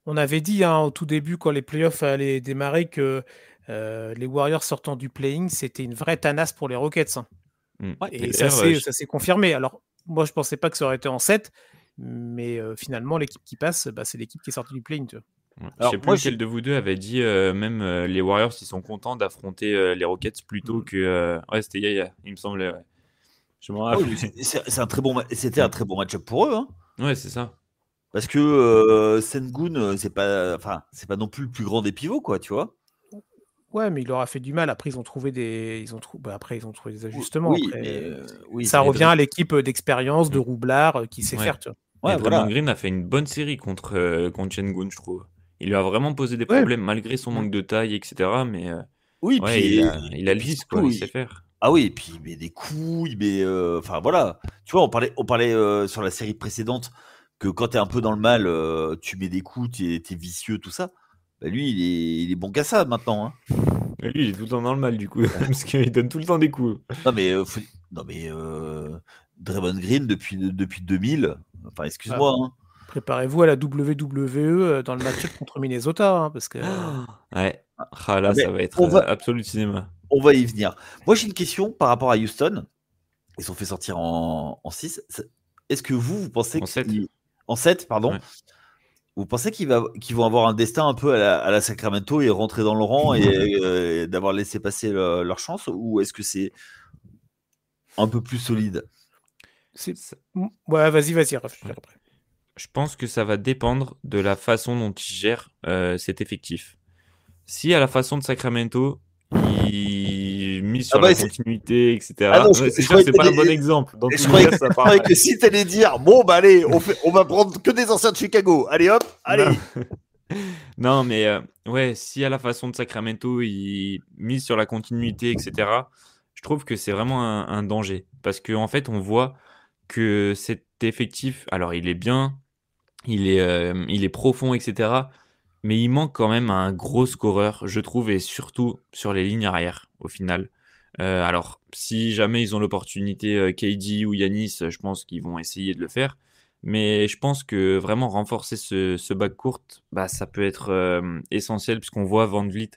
S2: On avait dit au tout début, quand les playoffs allaient démarrer, que les Warriors sortant du play-in, c'était une vraie tanasse pour les Rockets. Hein.
S1: Ouais,
S2: et ça s'est confirmé. Alors, moi, je ne pensais pas que ça aurait été en 7, mais finalement, l'équipe qui passe, c'est l'équipe qui est sortie du play-in. Tu vois.
S3: Je ne sais plus lequel de vous deux avait dit même les Warriors, ils sont contents d'affronter les Rockets plutôt que. Ouais, c'était Yaya, il me semblait. Ouais. Je m'en rappelle.
S1: C'était un très bon match-up pour eux. Hein.
S3: Ouais, c'est ça.
S1: Parce que Sengun, c'est pas non plus le plus grand des pivots, quoi, tu vois.
S2: Ouais, mais il leur a fait du mal. Après, ils ont trouvé des ajustements.
S1: Oui,
S2: après.
S1: mais
S2: ça revient à l'équipe d'expérience de Roublard qui sait faire. Tu vois.
S3: Ouais, Draymond Green a fait une bonne série contre Sengun, je trouve. Il lui a vraiment posé des problèmes malgré son manque de taille, etc. Mais
S1: oui,
S3: ouais,
S1: puis,
S3: il a le vice, quoi. Il sait faire.
S1: Ah oui, et puis il met des coups, enfin voilà. Tu vois, on parlait sur la série précédente que quand t'es un peu dans le mal, tu mets des coups, t'es vicieux, tout ça. Bah lui, il est bon qu'à ça maintenant. Hein.
S3: Et lui, il est tout le temps dans le mal, du coup, parce qu'il donne tout le temps des coups.
S1: Non, mais Draymond Green, depuis 2000, enfin, excuse-moi. Hein.
S2: Préparez-vous à la WWE dans le match contre Minnesota, hein, parce que...
S3: Ouais, là, ça va être absolu cinéma.
S1: On va y venir. Moi, j'ai une question par rapport à Houston. Ils sont fait sortir en 6. Est-ce que vous pensez
S3: en 7
S1: en 7, pardon. Ouais. Vous pensez qu'ils vont avoir un destin un peu à la Sacramento et rentrer dans le rang et d'avoir laissé passer leur chance, ou est-ce que c'est un peu plus solide?
S2: Ouais, vas-y, réfléchis après.
S3: Je pense que ça va dépendre de la façon dont ils gèrent cet effectif. Si à la façon de Sacramento, ils misent sur la continuité, etc.
S1: Ah non,
S3: c'est pas un bon exemple. Dans
S1: je croyais que si t'allais dire, bon, bah allez, on va prendre que des anciens de Chicago. Allez, hop, allez.
S3: Non, mais ouais, si à la façon de Sacramento, ils misent sur la continuité, etc., je trouve que c'est vraiment un danger. Parce qu'en fait, on voit que cet effectif, alors il est bien, il est profond, etc., mais il manque quand même un gros scoreur, je trouve, et surtout sur les lignes arrière, au final. Alors, si jamais ils ont l'opportunité, KD ou Giannis, je pense qu'ils vont essayer de le faire. Mais je pense que vraiment renforcer ce backcourt, ça peut être essentiel, puisqu'on voit Van Vliet,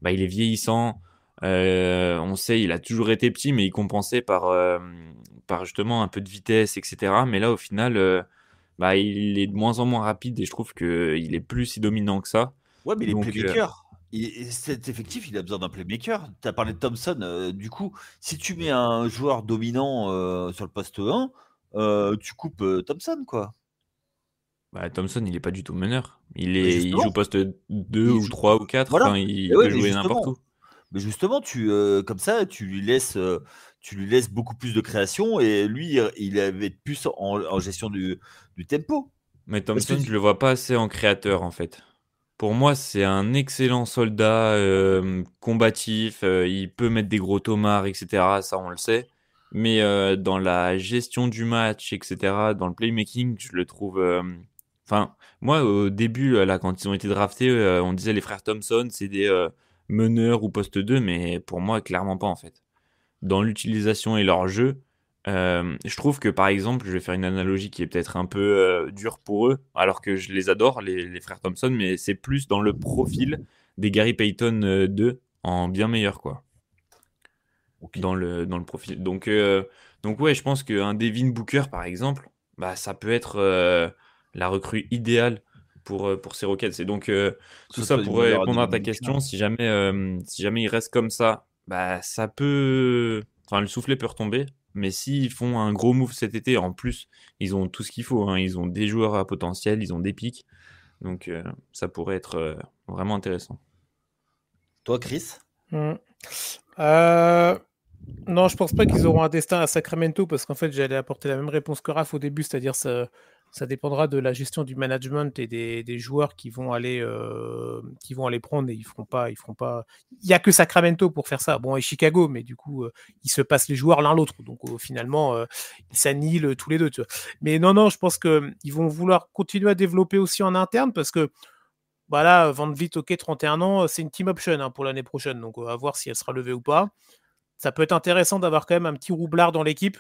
S3: il est vieillissant. On sait, il a toujours été petit, mais il compensait par justement un peu de vitesse, etc. Mais là, au final... il est de moins en moins rapide et je trouve qu'il est plus si dominant que ça.
S1: Ouais, mais il est playmaker. Cet effectif, il a besoin d'un playmaker. Tu as parlé de Thompson. Du coup, si tu mets un joueur dominant sur le poste 1, tu coupes Thompson, quoi.
S3: Thompson, il est pas du tout meneur. Il joue poste 2 ou 3 ou 4.
S1: Voilà.
S3: Enfin, il peut jouer n'importe où.
S1: Mais justement, comme ça, tu lui laisses beaucoup plus de création et lui, il avait plus en gestion du tempo.
S3: Mais
S1: Parce que
S3: Thompson, je le vois pas assez en créateur, en fait. Pour moi, c'est un excellent soldat combatif. Il peut mettre des gros tomards, etc. Ça, on le sait. Mais dans la gestion du match, etc., dans le playmaking, je le trouve. Enfin, moi, au début, là, quand ils ont été draftés, on disait les frères Thompson, c'est des meneurs ou poste 2, mais pour moi, clairement pas, en fait. Dans l'utilisation et leur jeu, je trouve que par exemple, je vais faire une analogie qui est peut-être un peu dure pour eux, alors que je les adore, les frères Thompson, mais c'est plus dans le profil des Gary Payton 2 en bien meilleur, quoi,
S1: ok.
S3: dans le profil. Donc ouais, je pense qu'un Devin Booker, par exemple, bah, ça peut être la recrue idéale pour ces Rockets. Et donc, tout
S1: Ça
S3: ça
S1: serait du
S3: pour
S1: bonheur à
S3: répondre à
S1: Devin
S3: ta
S1: Booker.
S3: question, si jamais il reste comme ça, bah, ça peut. Enfin, le soufflet peut retomber. Mais s'ils font un gros move cet été, en plus, ils ont tout ce qu'il faut, hein. Ils ont des joueurs à potentiel, ils ont des pics. Donc, ça pourrait être vraiment intéressant.
S1: Toi, Chris?
S2: Hmm. Euh, Non, je pense pas qu'ils auront un destin à Sacramento parce qu'en fait, j'allais apporter la même réponse que Raph au début, c'est-à-dire ça dépendra de la gestion du management et des joueurs qui vont aller prendre et ils feront pas. Il y a que Sacramento pour faire ça. Bon, et Chicago, mais du coup, ils se passent les joueurs l'un l'autre, donc finalement, ils s'annihilent tous les deux. Tu vois. Mais non, non, je pense que ils vont vouloir continuer à développer aussi en interne parce que voilà, Van Vliet, ok, 31 ans, c'est une team option hein, pour l'année prochaine, donc on va voir si elle sera levée ou pas. Ça peut être intéressant d'avoir quand même un petit roublard dans l'équipe,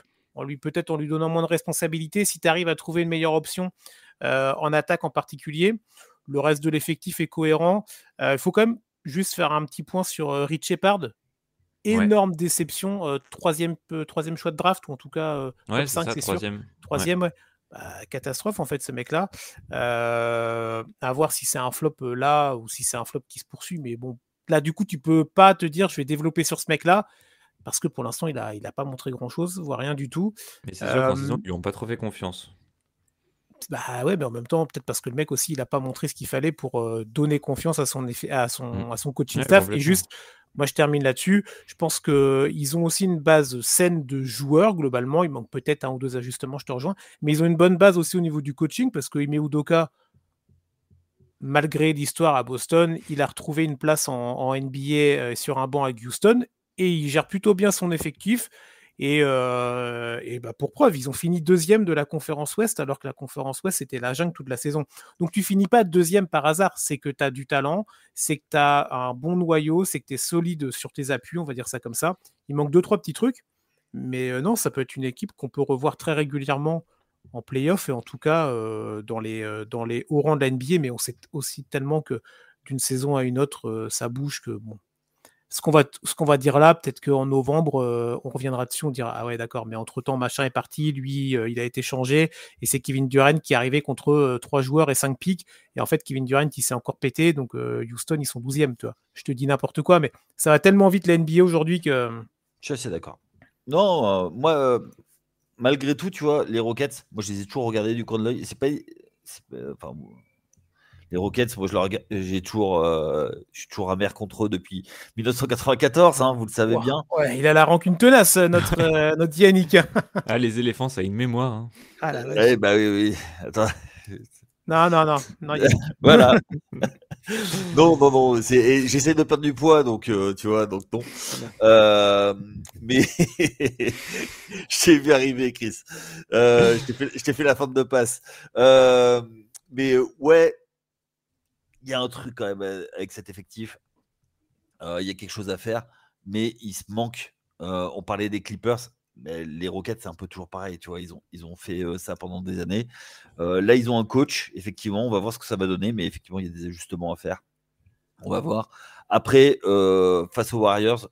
S2: peut-être en lui donnant moins de responsabilités, si tu arrives à trouver une meilleure option en attaque en particulier. Le reste de l'effectif est cohérent. Il faut quand même juste faire un petit point sur Rich Shepard.
S3: Ouais,
S2: Énorme déception, troisième choix de draft, ou en tout cas
S3: ouais,
S2: top
S3: c'est
S2: 5,
S3: ça,
S2: c'est sûr.
S3: troisième. Ouais.
S2: Troisième, ouais. Catastrophe en fait, ce mec-là. À voir si c'est un flop là ou si c'est un flop qui se poursuit. Mais bon, là, du coup, tu peux pas te dire je vais développer sur ce mec-là parce que pour l'instant, il a pas montré grand-chose, voire rien du tout.
S3: Mais c'est sûr qu'en saison,
S2: Euh,
S3: ils lui ont pas trop fait confiance.
S2: Bah ouais, mais en même temps, peut-être parce que le mec aussi, il a pas montré ce qu'il fallait pour donner confiance à
S3: Mm.
S2: à son coaching
S3: Ouais,
S2: staff. Et
S3: complètement.
S2: juste, moi, je termine là-dessus. Je pense qu'ils ont aussi une base saine de joueurs, globalement. Il manque peut-être un ou deux ajustements, je te rejoins. Mais ils ont une bonne base aussi au niveau du coaching, parce que Ime Udoka, malgré l'histoire à Boston, il a retrouvé une place en NBA sur un banc à Houston, et il gère plutôt bien son effectif. Et bah pour preuve, ils ont fini deuxième de la conférence Ouest, alors que la conférence Ouest, c'était la jungle toute la saison. Donc tu finis pas deuxième par hasard, c'est que tu as du talent, c'est que tu as un bon noyau, c'est que tu es solide sur tes appuis, on va dire ça comme ça. Il manque deux, trois petits trucs, mais non, ça peut être une équipe qu'on peut revoir très régulièrement en playoff et en tout cas dans les hauts rangs de la NBA, mais on sait aussi tellement que d'une saison à une autre, ça bouge que bon, ce qu'on va dire là, peut-être qu'en novembre, on reviendra dessus, on dira ah ouais d'accord, mais entre-temps machin est parti, lui il a été changé et c'est Kevin Durant qui est arrivé contre 3 joueurs et 5 pics et en fait Kevin Durant il s'est encore pété donc Houston ils sont 12e, tu vois. Je te dis n'importe quoi mais ça va tellement vite la NBA aujourd'hui que
S1: Je suis assez d'accord. Non, moi, malgré tout, tu vois, les Rockets, moi, je les ai toujours regardés du coin de l'œil. Enfin, les Rockets, moi, je suis toujours amer contre eux depuis 1994, hein, vous le savez
S2: Ouah,
S1: bien.
S2: ouais, il a la rancune tenace notre Yannick.
S3: Ah, les éléphants, ça a une mémoire, hein.
S2: Ah la
S1: Eh
S2: vache.
S1: bah oui, oui. Attends.
S2: Non non non, non Yannick.
S1: Voilà. Non, non, non. J'essaie de perdre du poids, donc tu vois, donc non.
S2: Très bien.
S1: Mais je t'ai vu arriver, Chris. Je t'ai fait la fente de passe. Mais ouais, il y a un truc quand même avec cet effectif. Il y a quelque chose à faire, mais il se manque. On parlait des Clippers, mais les Rockets, c'est un peu toujours pareil. Tu vois, ils ont fait ça pendant des années. Là, ils ont un coach, effectivement. On va voir ce que ça va donner, mais effectivement, il y a des ajustements à faire. On va voir. Après, face aux Warriors,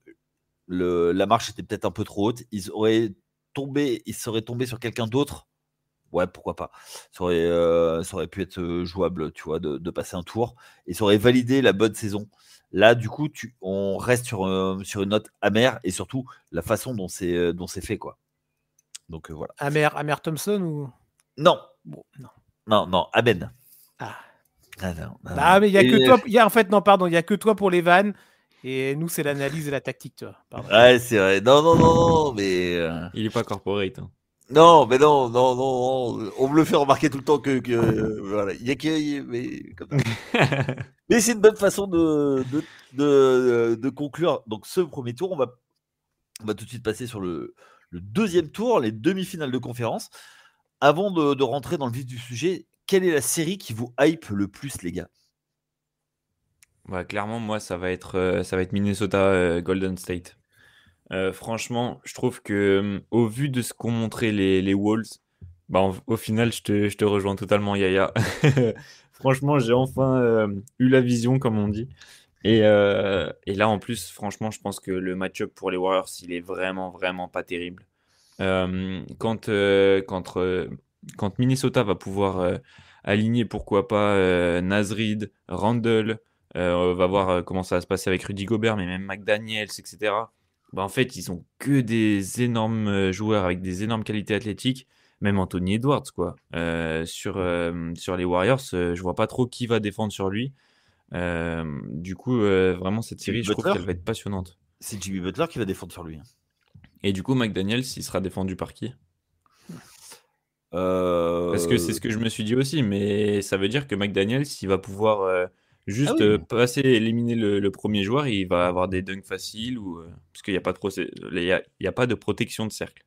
S1: la marche était peut-être un peu trop haute. Ils seraient tombés sur quelqu'un d'autre. Ouais, pourquoi pas. Ça aurait pu être jouable, tu vois, de passer un tour. Et ça aurait validé la bonne saison. Là, du coup, on reste sur une note amère et surtout la façon dont c'est fait, quoi. Donc voilà.
S2: Amer Thompson ou
S1: Non,
S2: bon, non.
S1: non, non, Amen.
S2: Ah.
S1: Ah, non, non,
S2: Ah,
S1: non.
S2: mais il y a que toi. En fait, non, pardon, il y a que toi pour les vannes. Et nous, c'est l'analyse et la tactique, tu vois. Pardon.
S1: Ouais, c'est vrai. Non, non, non, non, mais
S3: Il est pas corporate, hein.
S1: Non, mais non, non, non, non, on me le fait remarquer tout le temps voilà, il y a mais comme ça. Mais c'est une bonne façon de conclure donc ce premier tour. On va tout de suite passer sur le deuxième tour, les demi-finales de conférence. Avant de rentrer dans le vif du sujet, quelle est la série qui vous hype le plus, les gars?
S3: Ouais, clairement, moi, ça va être Minnesota Golden State. Franchement, je trouve que au vu de ce qu'ont montré les Wolves, bah, au final, je te rejoins totalement, Yaya. Franchement, j'ai enfin eu la vision, comme on dit. Et là, en plus, franchement, je pense que le match-up pour les Warriors, il est vraiment, vraiment pas terrible. Quand, quand Minnesota va pouvoir aligner, pourquoi pas, Naz Reid, Randle, on va voir comment ça va se passer avec Rudy Gobert, mais même McDaniels, etc. Bah, en fait, ils ont que des énormes joueurs avec des énormes qualités athlétiques, même Anthony Edwards, quoi. Sur les Warriors, je vois pas trop qui va défendre sur lui. Du coup, vraiment, cette
S1: Jimmy
S3: série, je trouve
S1: Butler?
S3: qu'elle va être passionnante.
S1: C'est Jimmy Butler qui va défendre sur lui, hein.
S3: Et du coup, McDaniels, il sera défendu par qui? Parce que c'est ce que je me suis dit aussi, mais ça veut dire que McDaniels, il va pouvoir
S1: Ah
S3: juste
S1: oui.
S3: passer, éliminer le premier joueur, il va avoir des dunks faciles, parce qu'il n'y a pas trop, il y a pas de protection de cercle.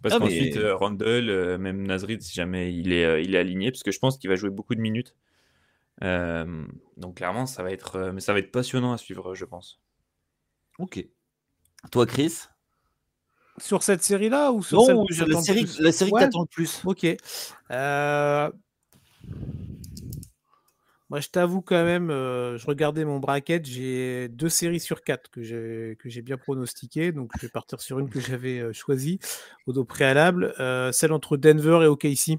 S3: Parce
S1: Ah
S3: qu'ensuite,
S1: mais
S3: Randle, même Naz Reid, si jamais il est aligné, parce que je pense qu'il va jouer beaucoup de minutes. Donc clairement, mais ça va être passionnant à suivre, je pense.
S1: ok. Toi, Chris?
S2: Sur cette série-là ou sur celle
S1: Non,
S2: que
S1: c'est la
S2: j'attends le
S1: série,
S2: plus?
S1: la série que
S2: Ouais,
S1: t'attends le plus.
S2: ok. Euh, Moi, je t'avoue quand même, je regardais mon bracket, j'ai 2 séries sur 4 que j'ai bien pronostiquées, donc je vais partir sur une que j'avais choisie au préalable, celle entre Denver et OKC.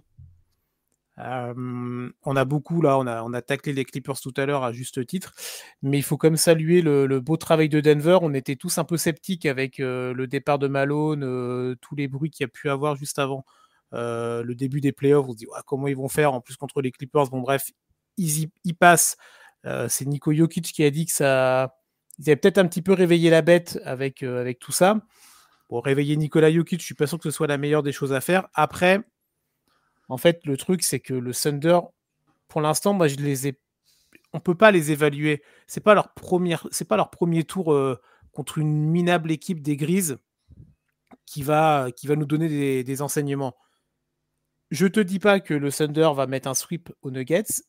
S2: On a beaucoup là, on a taclé les Clippers tout à l'heure à juste titre, mais il faut quand même saluer le beau travail de Denver. On était tous un peu sceptiques avec le départ de Malone, tous les bruits qu'il y a pu avoir juste avant le début des playoffs. On se dit ouais, comment ils vont faire en plus contre les Clippers. Bon bref, ils passent. C'est Niko Jokic qui a dit que ça, ils avaient peut-être un petit peu réveillé la bête avec tout ça. Bon, réveiller Nikola Jokic, je suis pas sûr que ce soit la meilleure des choses à faire. Après, en fait, le truc c'est que le Thunder, pour l'instant, moi, on peut pas les évaluer. C'est pas leur premier tour contre une minable équipe des Grises qui va nous donner des enseignements. Je te dis pas que le Thunder va mettre un sweep aux Nuggets,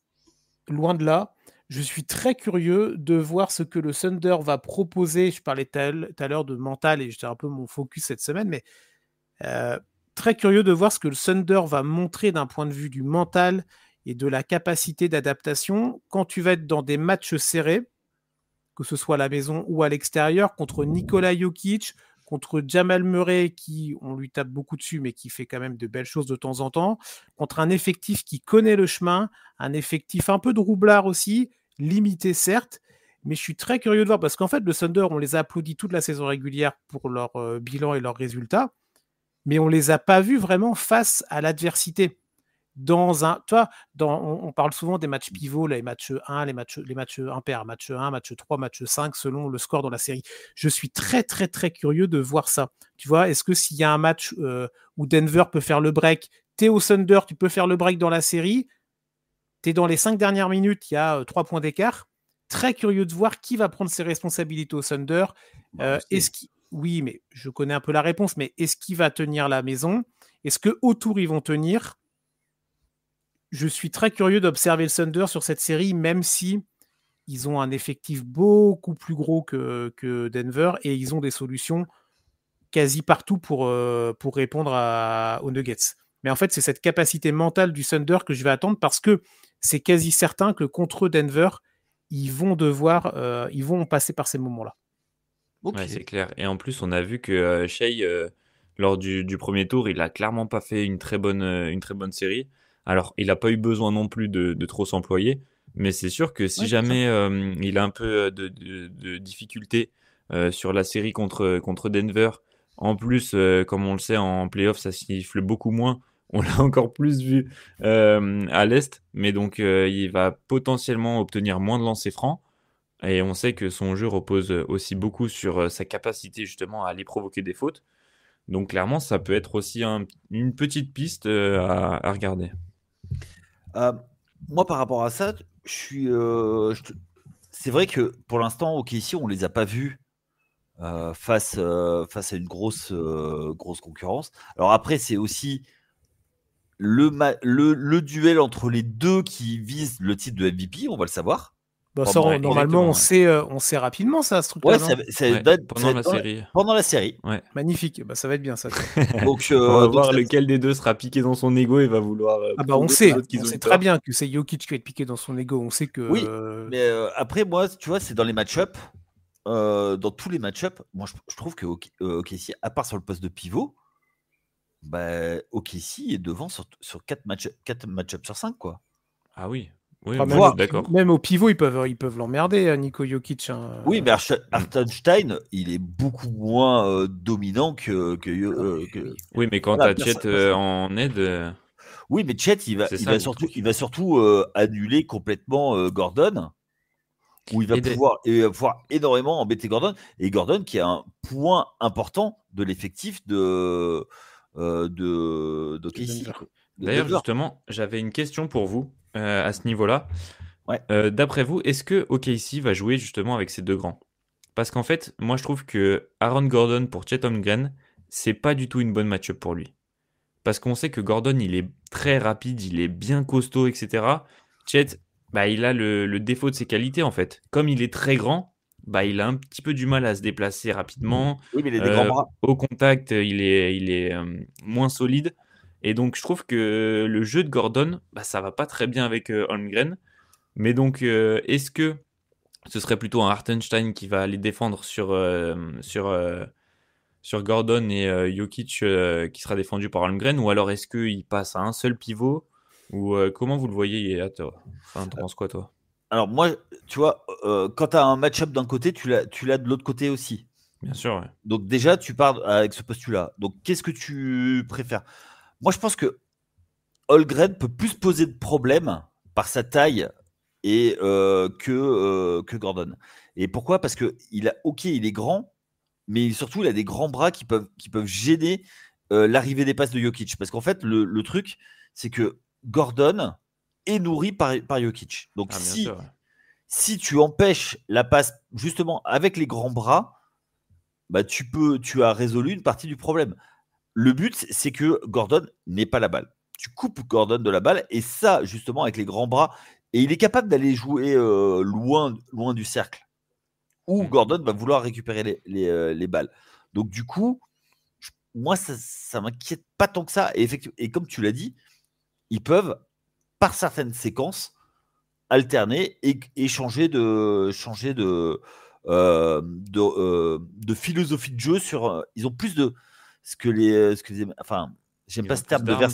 S2: loin de là. Je suis très curieux de voir ce que le Thunder va proposer. Je parlais tout à l'heure de mental et j'étais un peu mon focus cette semaine, mais euh, très curieux de voir ce que le Thunder va montrer d'un point de vue du mental et de la capacité d'adaptation quand tu vas être dans des matchs serrés, que ce soit à la maison ou à l'extérieur, contre Nikola Jokic, contre Jamal Murray, qui, on lui tape beaucoup dessus, mais qui fait quand même de belles choses de temps en temps, contre un effectif qui connaît le chemin, un effectif un peu de roublard aussi, limité certes, mais je suis très curieux de voir, parce qu'en fait, le Thunder, on les a applaudis toute la saison régulière pour leur bilan et leurs résultats, mais on les a pas vus vraiment face à l'adversité. On parle souvent des matchs pivots, les matchs 1, les matchs impairs, match 1, match 3, match 5, selon le score dans la série. Je suis très, très, très curieux de voir ça. Tu vois, est-ce que s'il y a un match où Denver peut faire le break, t'es au Thunder, tu peux faire le break dans la série, t'es dans les 5 dernières minutes, il y a 3 points d'écart. Très curieux de voir qui va prendre ses responsabilités au Thunder. Oui, mais je connais un peu la réponse, mais est-ce qu'il va tenir la maison? Est-ce que autour ils vont tenir? Je suis très curieux d'observer le Thunder sur cette série, même si ils ont un effectif beaucoup plus gros que Denver et ils ont des solutions quasi partout pour répondre aux Nuggets. Mais en fait, c'est cette capacité mentale du Thunder que je vais attendre parce que c'est quasi certain que contre Denver, ils vont passer par ces moments-là.
S1: Ok.
S3: Ouais, c'est clair. Et en plus, on a vu que Shea, lors du premier tour, il a clairement pas fait une très bonne série. Alors, il n'a pas eu besoin non plus de trop s'employer, mais c'est sûr que si
S1: Ouais, c'est ça.
S3: jamais il a un peu de difficulté sur la série contre Denver, en plus, comme on le sait, en playoff, ça siffle beaucoup moins. On l'a encore plus vu à l'Est, mais donc il va potentiellement obtenir moins de lancers francs. Et on sait que son jeu repose aussi beaucoup sur sa capacité justement à aller provoquer des fautes. Donc clairement, ça peut être aussi une petite piste à regarder.
S1: Moi, par rapport à ça, je suis. C'est vrai que pour l'instant, OKC, on les a pas vus face à une grosse concurrence. Alors après, c'est aussi le duel entre les deux qui visent le titre de MVP, on va le savoir.
S2: Bah, ça,
S1: Pendant-
S2: normalement,
S3: exactement,
S2: on sait rapidement ça, ce
S1: Ouais,
S2: truc-là, non?
S3: Ouais,
S1: va être
S3: pendant la série.
S1: pendant la série.
S3: Ouais.
S2: Magnifique. Bah, ça va être bien, ça.
S1: Donc,
S3: On va
S1: donc
S3: voir
S1: ça-
S3: lequel des deux sera piqué dans son ego et va vouloir
S2: Ah bah on
S3: prouver aux
S2: sait,
S3: autres qu'ils
S2: on
S3: ont
S2: sait
S3: eu
S2: très
S3: tort.
S2: bien que c'est Jokic qui va être piqué dans son ego. On sait que
S1: Oui, mais après, moi, tu vois, c'est dans les match-up. Dans tous les match-up, moi, je trouve que OKC, à part sur le poste de pivot, bah, OKC est devant sur 4 match-up sur 5, quoi.
S3: Ah oui, oui,
S2: ah,
S3: moi
S1: Voir-
S3: je suis d'accord.
S2: même au pivot, ils peuvent l'emmerder, Nico Jokic. Hein.
S1: Oui, mais Hartenstein, il est beaucoup moins dominant que-
S3: Oui, mais quand
S1: Voilà,
S3: t'as Chet en aide,
S1: Oui, mais Chet,
S3: c'est ça le truc.
S1: il va surtout annuler complètement Gordon, où il va
S3: Et des-
S1: pouvoir énormément embêter Gordon. Et Gordon, qui est un point important de l'effectif d'OKC,
S2: Denver.
S1: de
S3: D'ailleurs,
S1: Denver.
S3: justement, j'avais une question pour vous à ce niveau-là.
S1: Ouais.
S3: D'après vous, est-ce que OKC va jouer justement avec ces deux grands? Parce qu'en fait, moi je trouve que Aaron Gordon pour Chet Holmgren, c'est pas du tout une bonne match-up pour lui. Parce qu'on sait que Gordon, il est très rapide, il est bien costaud, etc. Chet, bah, il a le défaut de ses qualités en fait. Comme il est très grand, bah, il a un petit peu du mal à se déplacer rapidement.
S1: Oui, mais il a des grands bras.
S3: Au contact, il est moins solide. Et donc, je trouve que le jeu de Gordon, bah, ça va pas très bien avec Holmgren. Mais donc, est-ce que ce serait plutôt un Hartenstein qui va aller défendre sur Gordon et Jokic qui sera défendu par Holmgren, ou alors est-ce qu'il passe à un seul pivot, ou comment vous le voyez, toi enfin, t'en penses quoi, toi?
S1: Alors moi, tu vois, quand tu as un match-up d'un côté, tu l'as de l'autre côté aussi.
S3: Bien sûr, ouais.
S1: Donc déjà, tu pars avec ce postulat. Donc qu'est-ce que tu préfères? Moi, je pense que Holmgren peut plus poser de problèmes par sa taille et que Gordon. Et pourquoi? Parce que il est grand, mais surtout il a des grands bras qui peuvent gêner l'arrivée des passes de Jokic. Parce qu'en fait, le truc, c'est que Gordon est nourri par Jokic. Donc
S3: Ah, bien sûr, ouais.
S1: si tu empêches la passe justement avec les grands bras, bah tu as résolu une partie du problème. Le but, c'est que Gordon n'ait pas la balle. Tu coupes Gordon de la balle, et ça, justement, avec les grands bras, et il est capable d'aller jouer loin du cercle, où Gordon va vouloir récupérer les balles. Donc, du coup, moi, ça m'inquiète pas tant que ça. Et, effectivement, et comme tu l'as dit, ils peuvent, par certaines séquences, alterner et changer de philosophie de jeu ils ont plus de enfin, j'aime
S3: Ils
S1: pas
S3: ont
S1: ce
S3: plus
S1: terme de
S3: d'armes.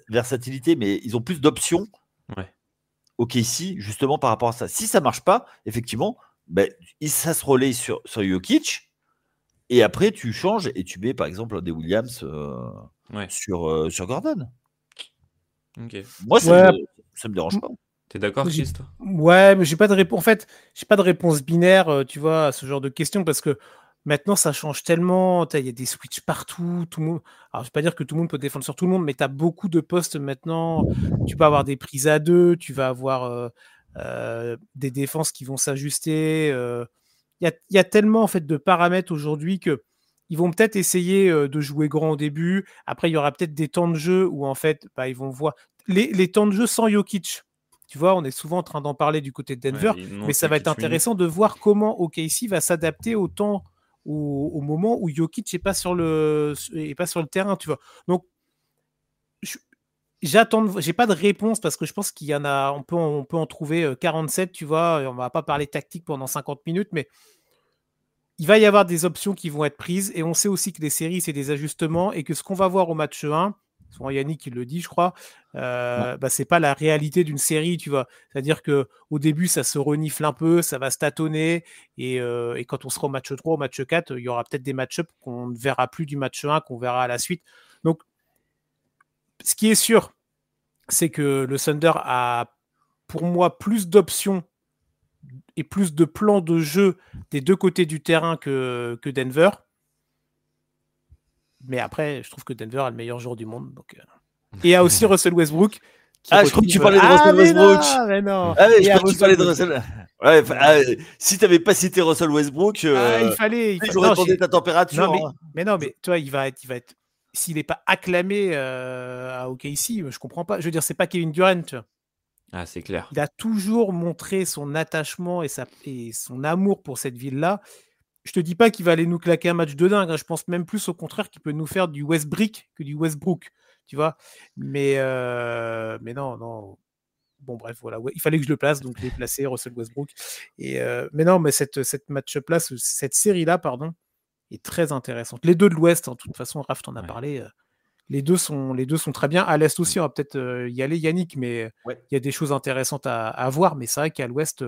S1: versatilité, mais ils ont plus d'options.
S3: Ouais.
S1: Ok, ici, justement, par rapport à ça. Si ça marche pas, effectivement, ben, ça se relaye sur Jokic, et après, tu changes et tu mets, par exemple, des Williams
S3: Ouais.
S1: sur Gordon.
S3: Ok.
S1: Moi,
S2: Ouais.
S1: ça me dérange pas.
S3: T'es d'accord, Chris, toi?
S2: Ouais, mais j'ai pas de réponse. En fait, j'ai pas de réponse binaire, tu vois, à ce genre de questions, parce que maintenant ça change tellement. Il y a des switches partout. Tout le monde. Alors, je vais pas dire que tout le monde peut défendre sur tout le monde, mais tu as beaucoup de postes maintenant. Tu peux avoir des prises à deux. Tu vas avoir des défenses qui vont s'ajuster. Il y a tellement en fait de paramètres aujourd'hui que ils vont peut-être essayer de jouer grand au début. Après, il y aura peut-être des temps de jeu où en fait, bah, ils vont voir les temps de jeu sans Jokic. Tu vois, on est souvent en train d'en parler du côté de Denver,
S3: Ouais, il
S2: mais
S3: manque
S2: ça va être
S3: Jokic
S2: intéressant
S3: minutes.
S2: de voir comment OKC va s'adapter au temps, au moment où Jokic n'est pas sur le terrain, tu vois. Donc, j'ai pas de réponse parce que je pense qu'il y en a, on peut en trouver 47, tu vois. Et on va pas parler tactique pendant 50 minutes, mais il va y avoir des options qui vont être prises, et on sait aussi que les séries, c'est des ajustements, et que ce qu'on va voir au match 1, souvent Yannick qui le dit, je crois, bah, c'est pas la réalité d'une série, tu vois. C'est-à-dire qu'au début, ça se renifle un peu, ça va se tâtonner, et quand on sera au match 3, au match 4, il y aura peut-être des match-ups qu'on ne verra plus du match 1, qu'on verra à la suite. Donc, ce qui est sûr, c'est que le Thunder a, pour moi, plus d'options et plus de plans de jeu des deux côtés du terrain que Denver. Mais après, je trouve que Denver a le meilleur joueur du monde. Donc, Et il y a aussi Russell Westbrook.
S1: Je crois que tu parlais de Russell Westbrook.
S2: Mais non.
S1: Ah ouais, je crois que tu parlais de Russell. Ouais, si t'avais pas cité Russell Westbrook,
S2: il fallait.
S1: J'aurais demandé ta température.
S2: Mais non, mais toi, il va être. S'il n'est pas acclamé à OKC, je comprends pas. Je veux dire, c'est pas Kevin Durant, tu vois.
S3: Ah, c'est clair.
S2: Il a toujours montré son attachement et son amour pour cette ville-là. Je te dis pas qu'il va aller nous claquer un match de dingue. Je pense même plus au contraire qu'il peut nous faire du Westbrick que du Westbrook, tu vois. Mais non. Bon, bref, voilà. Ouais, il fallait que je le place, donc je l'ai placé, Russell Westbrook. Mais non, mais cette match-up-là, cette série-là, pardon, est très intéressante. Les deux de l'Ouest, de toute façon, Raph t'en a parlé. Les deux sont très bien. À l'Est aussi, on va peut-être y aller, Yannick, mais il y a des choses intéressantes à voir. Mais c'est vrai qu'à l'Ouest,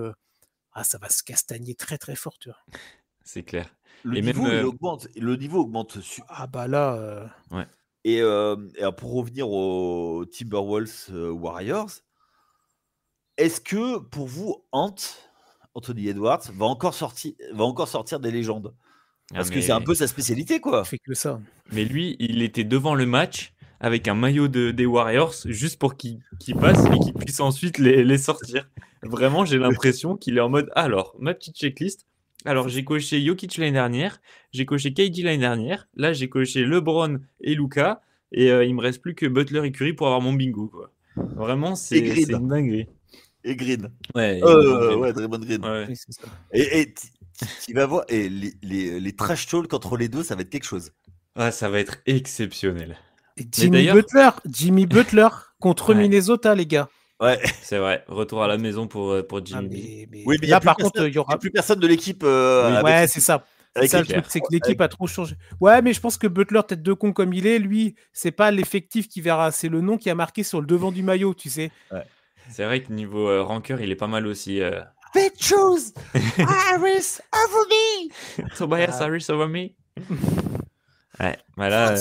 S2: ça va se castagner très, très fort, tu vois.
S3: C'est clair.
S1: Le niveau augmente.
S2: Ah bah là...
S3: Ouais.
S1: Et pour revenir aux Timberwolves Warriors, est-ce que pour vous, Anthony Edwards, va encore sortir des légendes? Parce que c'est un peu sa spécialité, quoi.
S2: Il fait que ça.
S3: Mais lui, il était devant le match avec un maillot des Warriors juste pour qu'il passe et qu'il puisse ensuite les sortir. Vraiment, j'ai l'impression qu'il est en mode alors, ma petite checklist. Alors, j'ai coché Jokic l'année dernière, j'ai coché KD l'année dernière, là, j'ai coché LeBron et Luka, et il me reste plus que Butler et Curry pour avoir mon bingo, quoi. Vraiment, c'est une dinguerie.
S1: Et Green.
S3: Ouais,
S1: Draymond Green.
S3: Ouais.
S2: Oui, c'est ça.
S1: Et tu vas voir, et les trash talks entre les deux, ça va être quelque chose.
S3: Ah, ça va être exceptionnel.
S2: Et Jimmy Butler contre Minnesota, les gars.
S1: Ouais,
S3: c'est vrai. Retour à la maison pour Jimmy.
S2: Oui, mais là, par contre, il y aura
S1: plus personne de l'équipe.
S2: Ouais, c'est ça. C'est ça le truc, c'est que l'équipe a trop changé. Ouais, mais je pense que Butler, tête de con comme il est, lui, c'est pas l'effectif qui verra, c'est le nom qui a marqué sur le devant du maillot, tu sais.
S3: Ouais. C'est vrai que niveau rancœur, il est pas mal aussi.
S1: They choose Harris over me.
S3: Tobias Harris over me. Ouais, voilà.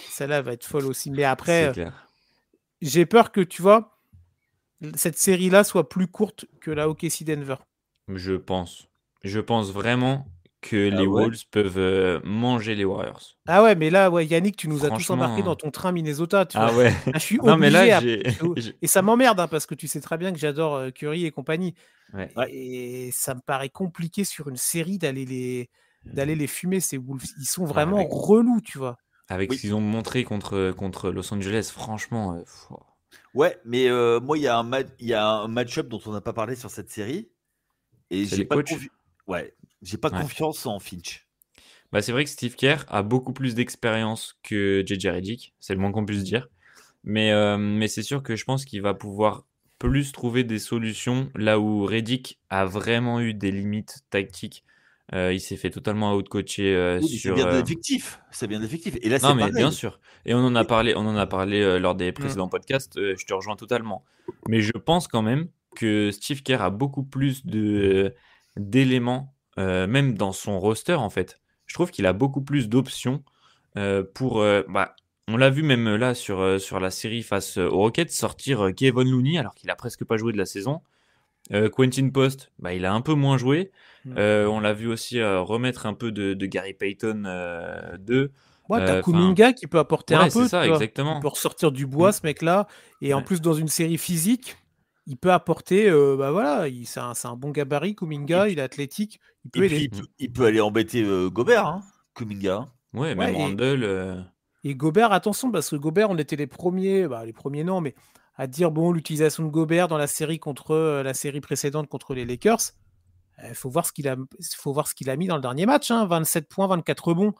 S2: Celle-là va être folle aussi. Mais après, j'ai peur que, tu vois, cette série-là soit plus courte que la OKC Denver.
S3: Je pense vraiment que les Wolves peuvent manger les Warriors.
S2: Ah ouais, mais là, Yannick, tu nous as tous embarqués dans ton train Minnesota. Tu vois.
S3: Ah ouais.
S2: Là, je suis obligé. Mais là, et ça m'emmerde parce que tu sais très bien que j'adore Curry et compagnie.
S3: Ouais.
S2: Et ça me paraît compliqué sur une série d'aller les fumer, ces Wolves. Ils sont vraiment relous, tu vois.
S3: Avec ce qu'ils ont montré contre Los Angeles, franchement.
S1: Ouais, mais moi, il y a un match-up dont on n'a pas parlé sur cette série. Et j'ai pas confiance en Finch.
S3: Bah, c'est vrai que Steve Kerr a beaucoup plus d'expérience que JJ Redick, c'est le moins qu'on puisse dire. Mais c'est sûr que je pense qu'il va pouvoir plus trouver des solutions là où Redick a vraiment eu des limites tactiques. Il s'est fait totalement out-coacher sur.
S1: Ça vient d'effectif. Et là, c'est
S3: pareil. Bien sûr. Et on en a parlé lors des précédents podcasts. Je te rejoins totalement. Mais je pense quand même que Steve Kerr a beaucoup plus d'éléments, même dans son roster en fait. Je trouve qu'il a beaucoup plus d'options pour. On l'a vu même là sur la série face aux Rockets sortir Kevon Looney alors qu'il a presque pas joué de la saison. Quentin Post, il a un peu moins joué. On l'a vu aussi remettre un peu de Gary Payton 2.
S2: T'as Kuminga qui peut apporter un peu.
S3: C'est ça, exactement.
S2: Il peut ressortir du bois, ce mec-là. Et en plus, dans une série physique, il peut apporter. C'est un bon gabarit, Kuminga. Il est athlétique. Il peut aider.
S1: Il peut aller embêter Gobert, Kuminga.
S3: Ouais, même Randle.
S2: Et Gobert, attention, parce que Gobert, on était les premiers non, mais à dire l'utilisation de Gobert dans la série contre la série précédente contre les Lakers. Il faut voir ce qu'il a mis dans le dernier match, 27 points, 24 rebonds.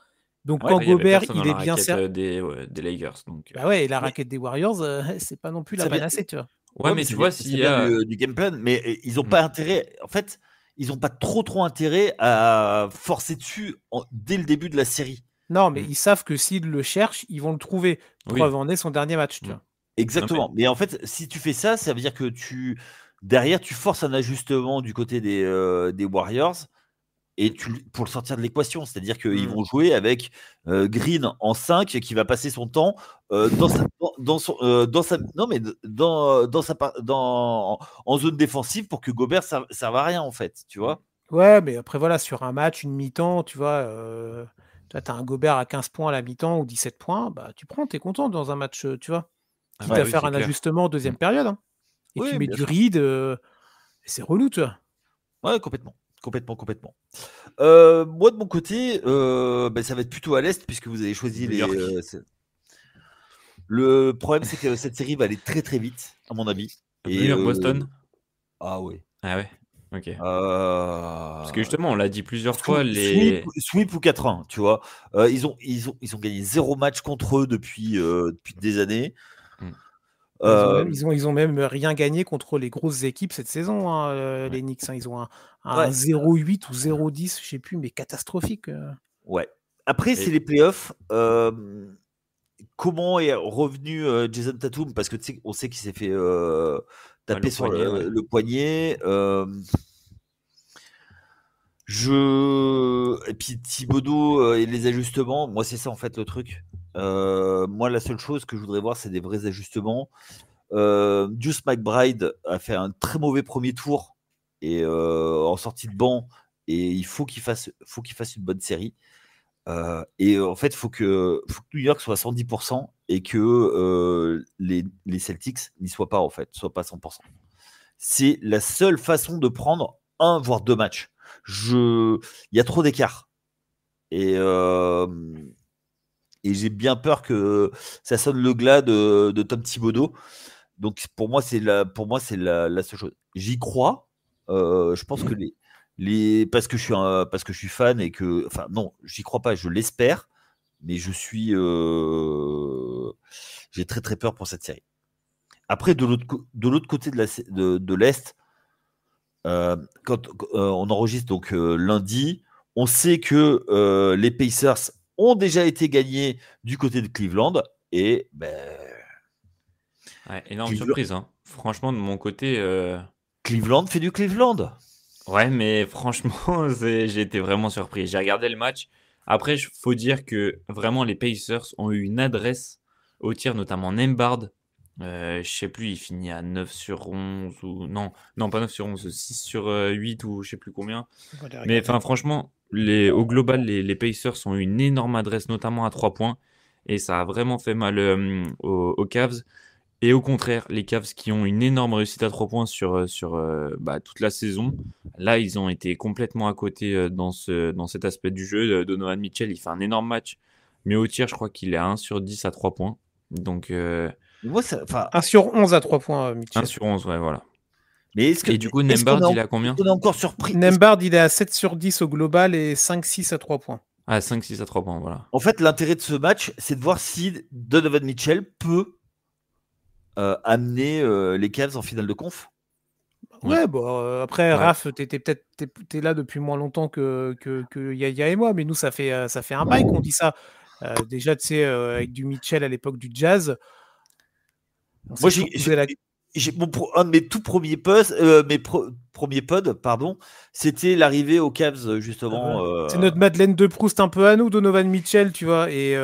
S2: Donc quand Gobert, il est bien servi
S3: des Lakers. Donc...
S2: et la raquette des Warriors, c'est pas non plus la panacée, tu vois.
S3: Ouais, mais tu vois, s'il y a
S1: du game plan, mais ils n'ont pas intérêt. En fait, ils n'ont pas trop intérêt à forcer dessus dès le début de la série.
S2: Non, mais ils savent que s'ils le cherchent, ils vont le trouver. Preuve en est son dernier match, tu vois.
S1: Exactement. Mais en fait, si tu fais ça, ça veut dire que derrière, tu forces un ajustement du côté des Warriors et pour le sortir de l'équation. C'est-à-dire qu'ils vont jouer avec Green en 5 qui va passer son temps en zone défensive pour que Gobert ça serve à rien, en fait. Tu vois.
S2: Ouais, mais après, voilà, sur un match, une mi-temps, tu vois. Tu as un Gobert à 15 points à la mi-temps ou 17 points, bah, tu prends, tu es content dans un match, tu vois.
S3: Ah
S2: Quitte
S3: bah
S2: à
S3: oui,
S2: faire
S3: c'est
S2: un
S3: clair.
S2: ajustement en deuxième
S3: Mm.
S2: période. Hein. Et tu
S1: Oui,
S2: mets
S1: bien
S2: du
S1: sûr.
S2: Reed, c'est relou, tu vois.
S1: Ouais, complètement. Complètement. Moi, de mon côté, ça va être plutôt à l'Est, puisque vous avez choisi
S3: New
S1: les.
S3: York.
S1: Le problème, c'est que cette série va aller très très vite, à mon avis.
S3: New
S1: Et
S3: York, Boston.
S1: ah ouais.
S3: Ah ouais, ok. Parce que justement, on l'a dit plusieurs fois,
S1: Sweep ou 4-1, tu vois. Ils ont gagné 0 match contre eux depuis des années.
S3: Mm.
S2: Ils ont même rien gagné contre les grosses équipes cette saison, hein,
S3: Ouais.
S2: les Knicks. Hein. Ils ont un
S1: Ouais.
S2: 0-8 ou 0-10, je sais plus, mais catastrophique.
S1: Ouais. Après, c'est
S3: Et-
S1: les playoffs. Comment est revenu Jason Tatum? Parce que tu sais, on sait qu'il s'est fait taper
S3: le
S1: sur
S3: poignet, ouais.
S1: le poignet. Et puis Thibodeau et les ajustements, moi c'est ça en fait le truc. Moi la seule chose que je voudrais voir c'est des vrais ajustements. Deuce McBride a fait un très mauvais premier tour et en sortie de banc et il faut qu'il fasse une bonne série. En fait, faut que New York soit à 110% et que les Celtics n'y soient pas en fait, soient pas à 100%. C'est la seule façon de prendre un voire deux matchs. Il y a trop d'écart et j'ai bien peur que ça sonne le glas de Tom Thibodeau. Donc pour moi c'est la seule chose. J'y crois. Je pense que parce que je suis fan et que enfin non, j'y crois pas, je l'espère, mais j'ai très très peur pour cette série. Après de l'autre côté de l'Est, quand on enregistre donc lundi, on sait que les Pacers ont déjà été gagnés du côté de Cleveland et
S3: Ouais, énorme
S1: Cleveland,
S3: surprise, hein. Franchement, de mon côté,
S1: Cleveland fait du Cleveland.
S3: ouais, mais franchement, j'ai été vraiment surpris. J'ai regardé le match. Après, il faut dire que vraiment, les Pacers ont eu une adresse au tir, notamment Nembhard. Je sais plus, il finit à 9 sur 11 ou non, non pas 9 sur 11, 6 sur 8 ou je sais plus combien.
S2: On va les
S3: Mais
S2: regarder.
S3: enfin, franchement, au global, les Pacers ont eu une énorme adresse, notamment à 3 points. Et ça a vraiment fait mal aux Cavs. Et au contraire, les Cavs qui ont une énorme réussite à 3 points sur toute la saison, là, ils ont été complètement à côté dans cet aspect du jeu. Donovan Mitchell, il fait un énorme match. Mais au tir, je crois qu'il est à 1 sur 10 à 3 points. Donc,
S1: Moi, enfin,
S2: 1 sur 11 à 3 points,
S3: 1
S2: Mitchell.
S3: sur 11, ouais, voilà.
S1: mais
S3: Et du coup,
S1: est-ce qu'on
S3: Nembhard,
S1: est,
S3: il a combien?
S1: est encore surpris?
S2: Nembhard, il est à 7 sur 10 au global et 5-6 à 3 points.
S3: Ah, 5-6 à 3 points, voilà.
S1: En fait, l'intérêt de ce match, c'est de voir si Donovan Mitchell peut amener les Cavs en finale de conf.
S2: Ouais, bon, après,
S3: Ouais.
S2: Raph, t'es là depuis moins longtemps que Yaya et moi, mais nous, ça fait un bail qu'on dit ça. Déjà, tu sais, avec du Mitchell à l'époque du Jazz, on s'est
S1: Moi,
S2: toujours posé la
S1: un de mes tout premiers premiers pods, pardon, c'était l'arrivée aux Cavs, justement.
S2: C'est notre Madeleine de Proust un peu à nous, Donovan Mitchell, tu vois. Et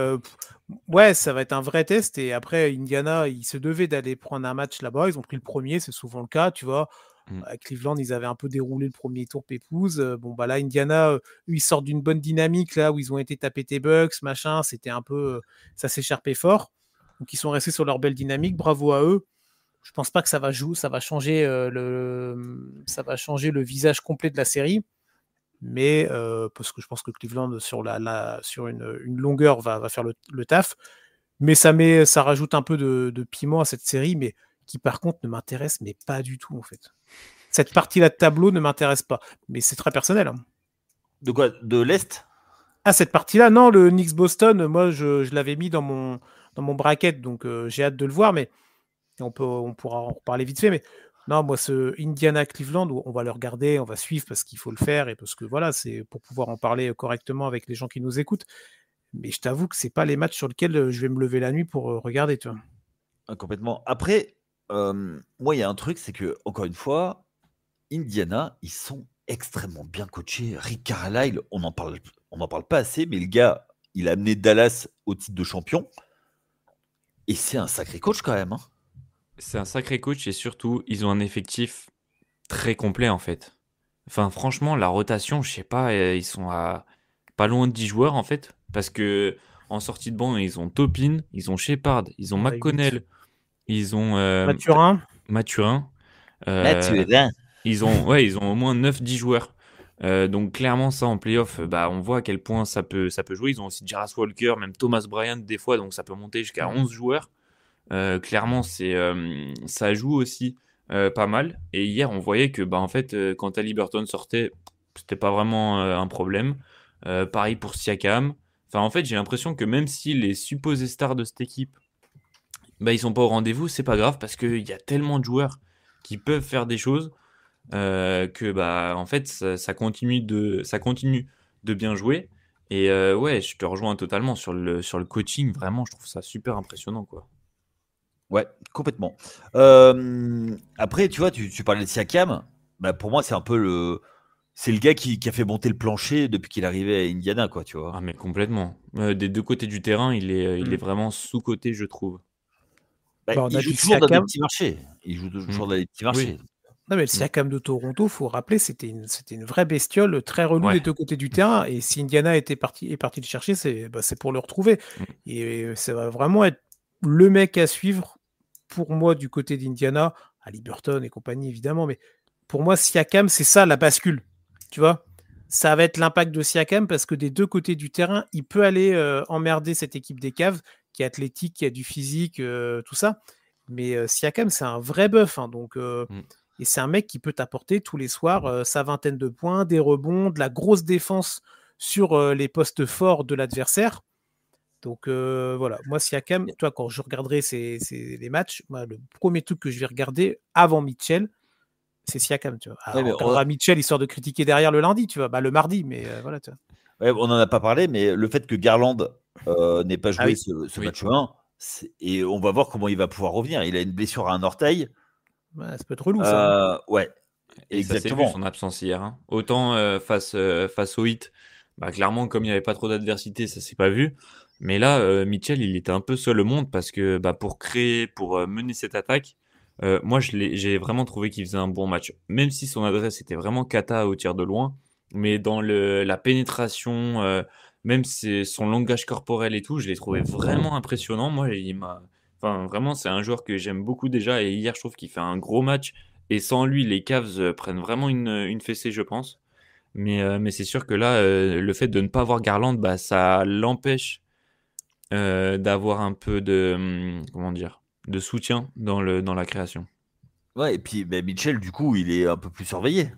S2: ouais, ça va être un vrai test. Et après, Indiana, ils se devaient d'aller prendre un match là-bas. Ils ont pris le premier, c'est souvent le cas, tu vois. À Cleveland, ils avaient un peu déroulé le premier tour pépouze. Bon, bah là, Indiana, eux, ils sortent d'une bonne dynamique, là, où ils ont été tapés tes Bucks, machin. C'était un peu. Ça s'écharpait fort. Donc, ils sont restés sur leur belle dynamique. Bravo à eux. Je pense pas que ça va jouer, ça va changer le visage complet de la série. Mais parce que je pense que Cleveland, sur une longueur, va faire le taf. Mais ça rajoute un peu de piment à cette série, mais qui par contre ne m'intéresse mais pas du tout en fait. Cette partie-là de tableau ne m'intéresse pas, mais c'est très personnel. Hein.
S1: De quoi? De l'Est?
S2: Ah, cette partie-là, non, le Knicks Boston, moi je l'avais mis dans mon bracket, donc j'ai hâte de le voir, mais on pourra en reparler vite fait. Mais non, moi, ce Indiana Cleveland, on va le regarder, on va suivre parce qu'il faut le faire et parce que voilà, c'est pour pouvoir en parler correctement avec les gens qui nous écoutent. Mais je t'avoue que c'est pas les matchs sur lesquels je vais me lever la nuit pour regarder, tu vois.
S1: Complètement. Après, moi, il y a un truc, c'est que, encore une fois, Indiana, ils sont extrêmement bien coachés. Rick Carlisle, on n'en parle pas assez, mais le gars, il a amené Dallas au titre de champion. Et c'est un sacré coach quand même. Hein.
S3: C'est un sacré coach et surtout, ils ont un effectif très complet en fait. Enfin, franchement, la rotation, je sais pas, ils sont à pas loin de 10 joueurs en fait. Parce que en sortie de banc, ils ont Topin, ils ont Shepard, ils ont McConnell, ils ont
S2: Mathurin.
S1: Mathurin.
S3: Ils ont au moins 9-10 joueurs. Donc clairement, ça en playoff, on voit à quel point ça peut jouer. Ils ont aussi Jarras Walker, même Thomas Bryant des fois, donc ça peut monter jusqu'à 11 joueurs. Clairement, ça joue aussi pas mal. Et hier, on voyait que en fait, quand Haliburton sortait, c'était pas vraiment un problème. Pareil pour Siakam. Enfin, en fait, j'ai l'impression que même si les supposés stars de cette équipe, ils sont pas au rendez-vous, c'est pas grave parce qu'il y a tellement de joueurs qui peuvent faire des choses que en fait, ça continue de bien jouer. Et ouais, je te rejoins totalement sur le coaching. Vraiment, je trouve ça super impressionnant, quoi.
S1: Ouais, complètement. Après, tu vois, tu parlais de Siakam. Pour moi, c'est un peu c'est le gars qui a fait monter le plancher depuis qu'il est arrivé à Indiana, quoi, tu vois.
S3: Ah, mais complètement. Des deux côtés du terrain, il est vraiment sous-coté, je trouve.
S2: On
S1: Il
S2: a
S1: joue
S2: dit
S1: toujours dans des
S2: Siakam.
S1: petits marchés. Il joue toujours dans des petits marchés.
S3: Oui.
S2: Non, mais le Siakam de Toronto, faut rappeler, c'était une vraie bestiole, très relou
S3: Ouais.
S2: des deux côtés du terrain. Et si Indiana est parti le chercher, c'est pour le retrouver.
S3: Mm.
S2: Et ça va vraiment être le mec à suivre pour moi du côté d'Indiana, Haliburton et compagnie évidemment. Mais pour moi, Siakam, c'est ça la bascule. Tu vois, ça va être l'impact de Siakam parce que des deux côtés du terrain, il peut aller emmerder cette équipe des Cavs qui est athlétique, qui a du physique, tout ça. Mais Siakam, c'est un vrai bœuf. Donc. Et c'est un mec qui peut t'apporter tous les soirs sa vingtaine de points, des rebonds, de la grosse défense sur les postes forts de l'adversaire. Donc voilà, moi Siakam, toi quand je regarderai les matchs, moi, le premier truc que je vais regarder avant Mitchell, c'est Siakam, tu vois. Alors, on regardera Mitchell histoire de critiquer derrière le lundi, tu vois, le mardi, mais voilà. Tu vois.
S1: Ouais, on n'en a pas parlé, mais le fait que Garland n'ait pas joué ce match 1, et on va voir comment il va pouvoir revenir. Il a une blessure à un orteil.
S2: Ouais, ça peut être relou, ça.
S1: Ouais,
S3: et
S1: exactement.
S3: Ça s'est vu son absence hier. Hein. Autant face au Heat, clairement, comme il n'y avait pas trop d'adversité, ça s'est pas vu. Mais là, Mitchell, il était un peu seul au monde parce que pour mener cette attaque, moi, j'ai vraiment trouvé qu'il faisait un bon match. Même si son adresse était vraiment cata au tir de loin, mais dans la pénétration, même son langage corporel et tout, je l'ai trouvé vraiment impressionnant. Moi, vraiment, c'est un joueur que j'aime beaucoup déjà. Et hier, je trouve qu'il fait un gros match. Et sans lui, les Cavs prennent vraiment une fessée, je pense. Mais c'est sûr que là, le fait de ne pas avoir Garland, ça l'empêche d'avoir un peu de soutien dans la création.
S1: Ouais, et puis Mitchell, du coup, il est un peu plus surveillé.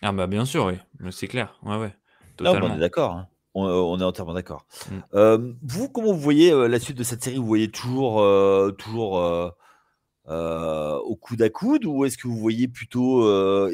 S3: Ah bien sûr, oui, c'est clair. Ouais,
S1: totalement.
S3: totalement.
S1: On est d'accord. Hein. On est entièrement d'accord. Vous, comment vous voyez la suite de cette série? Vous voyez toujours au coude à coude, ou est-ce que vous voyez plutôt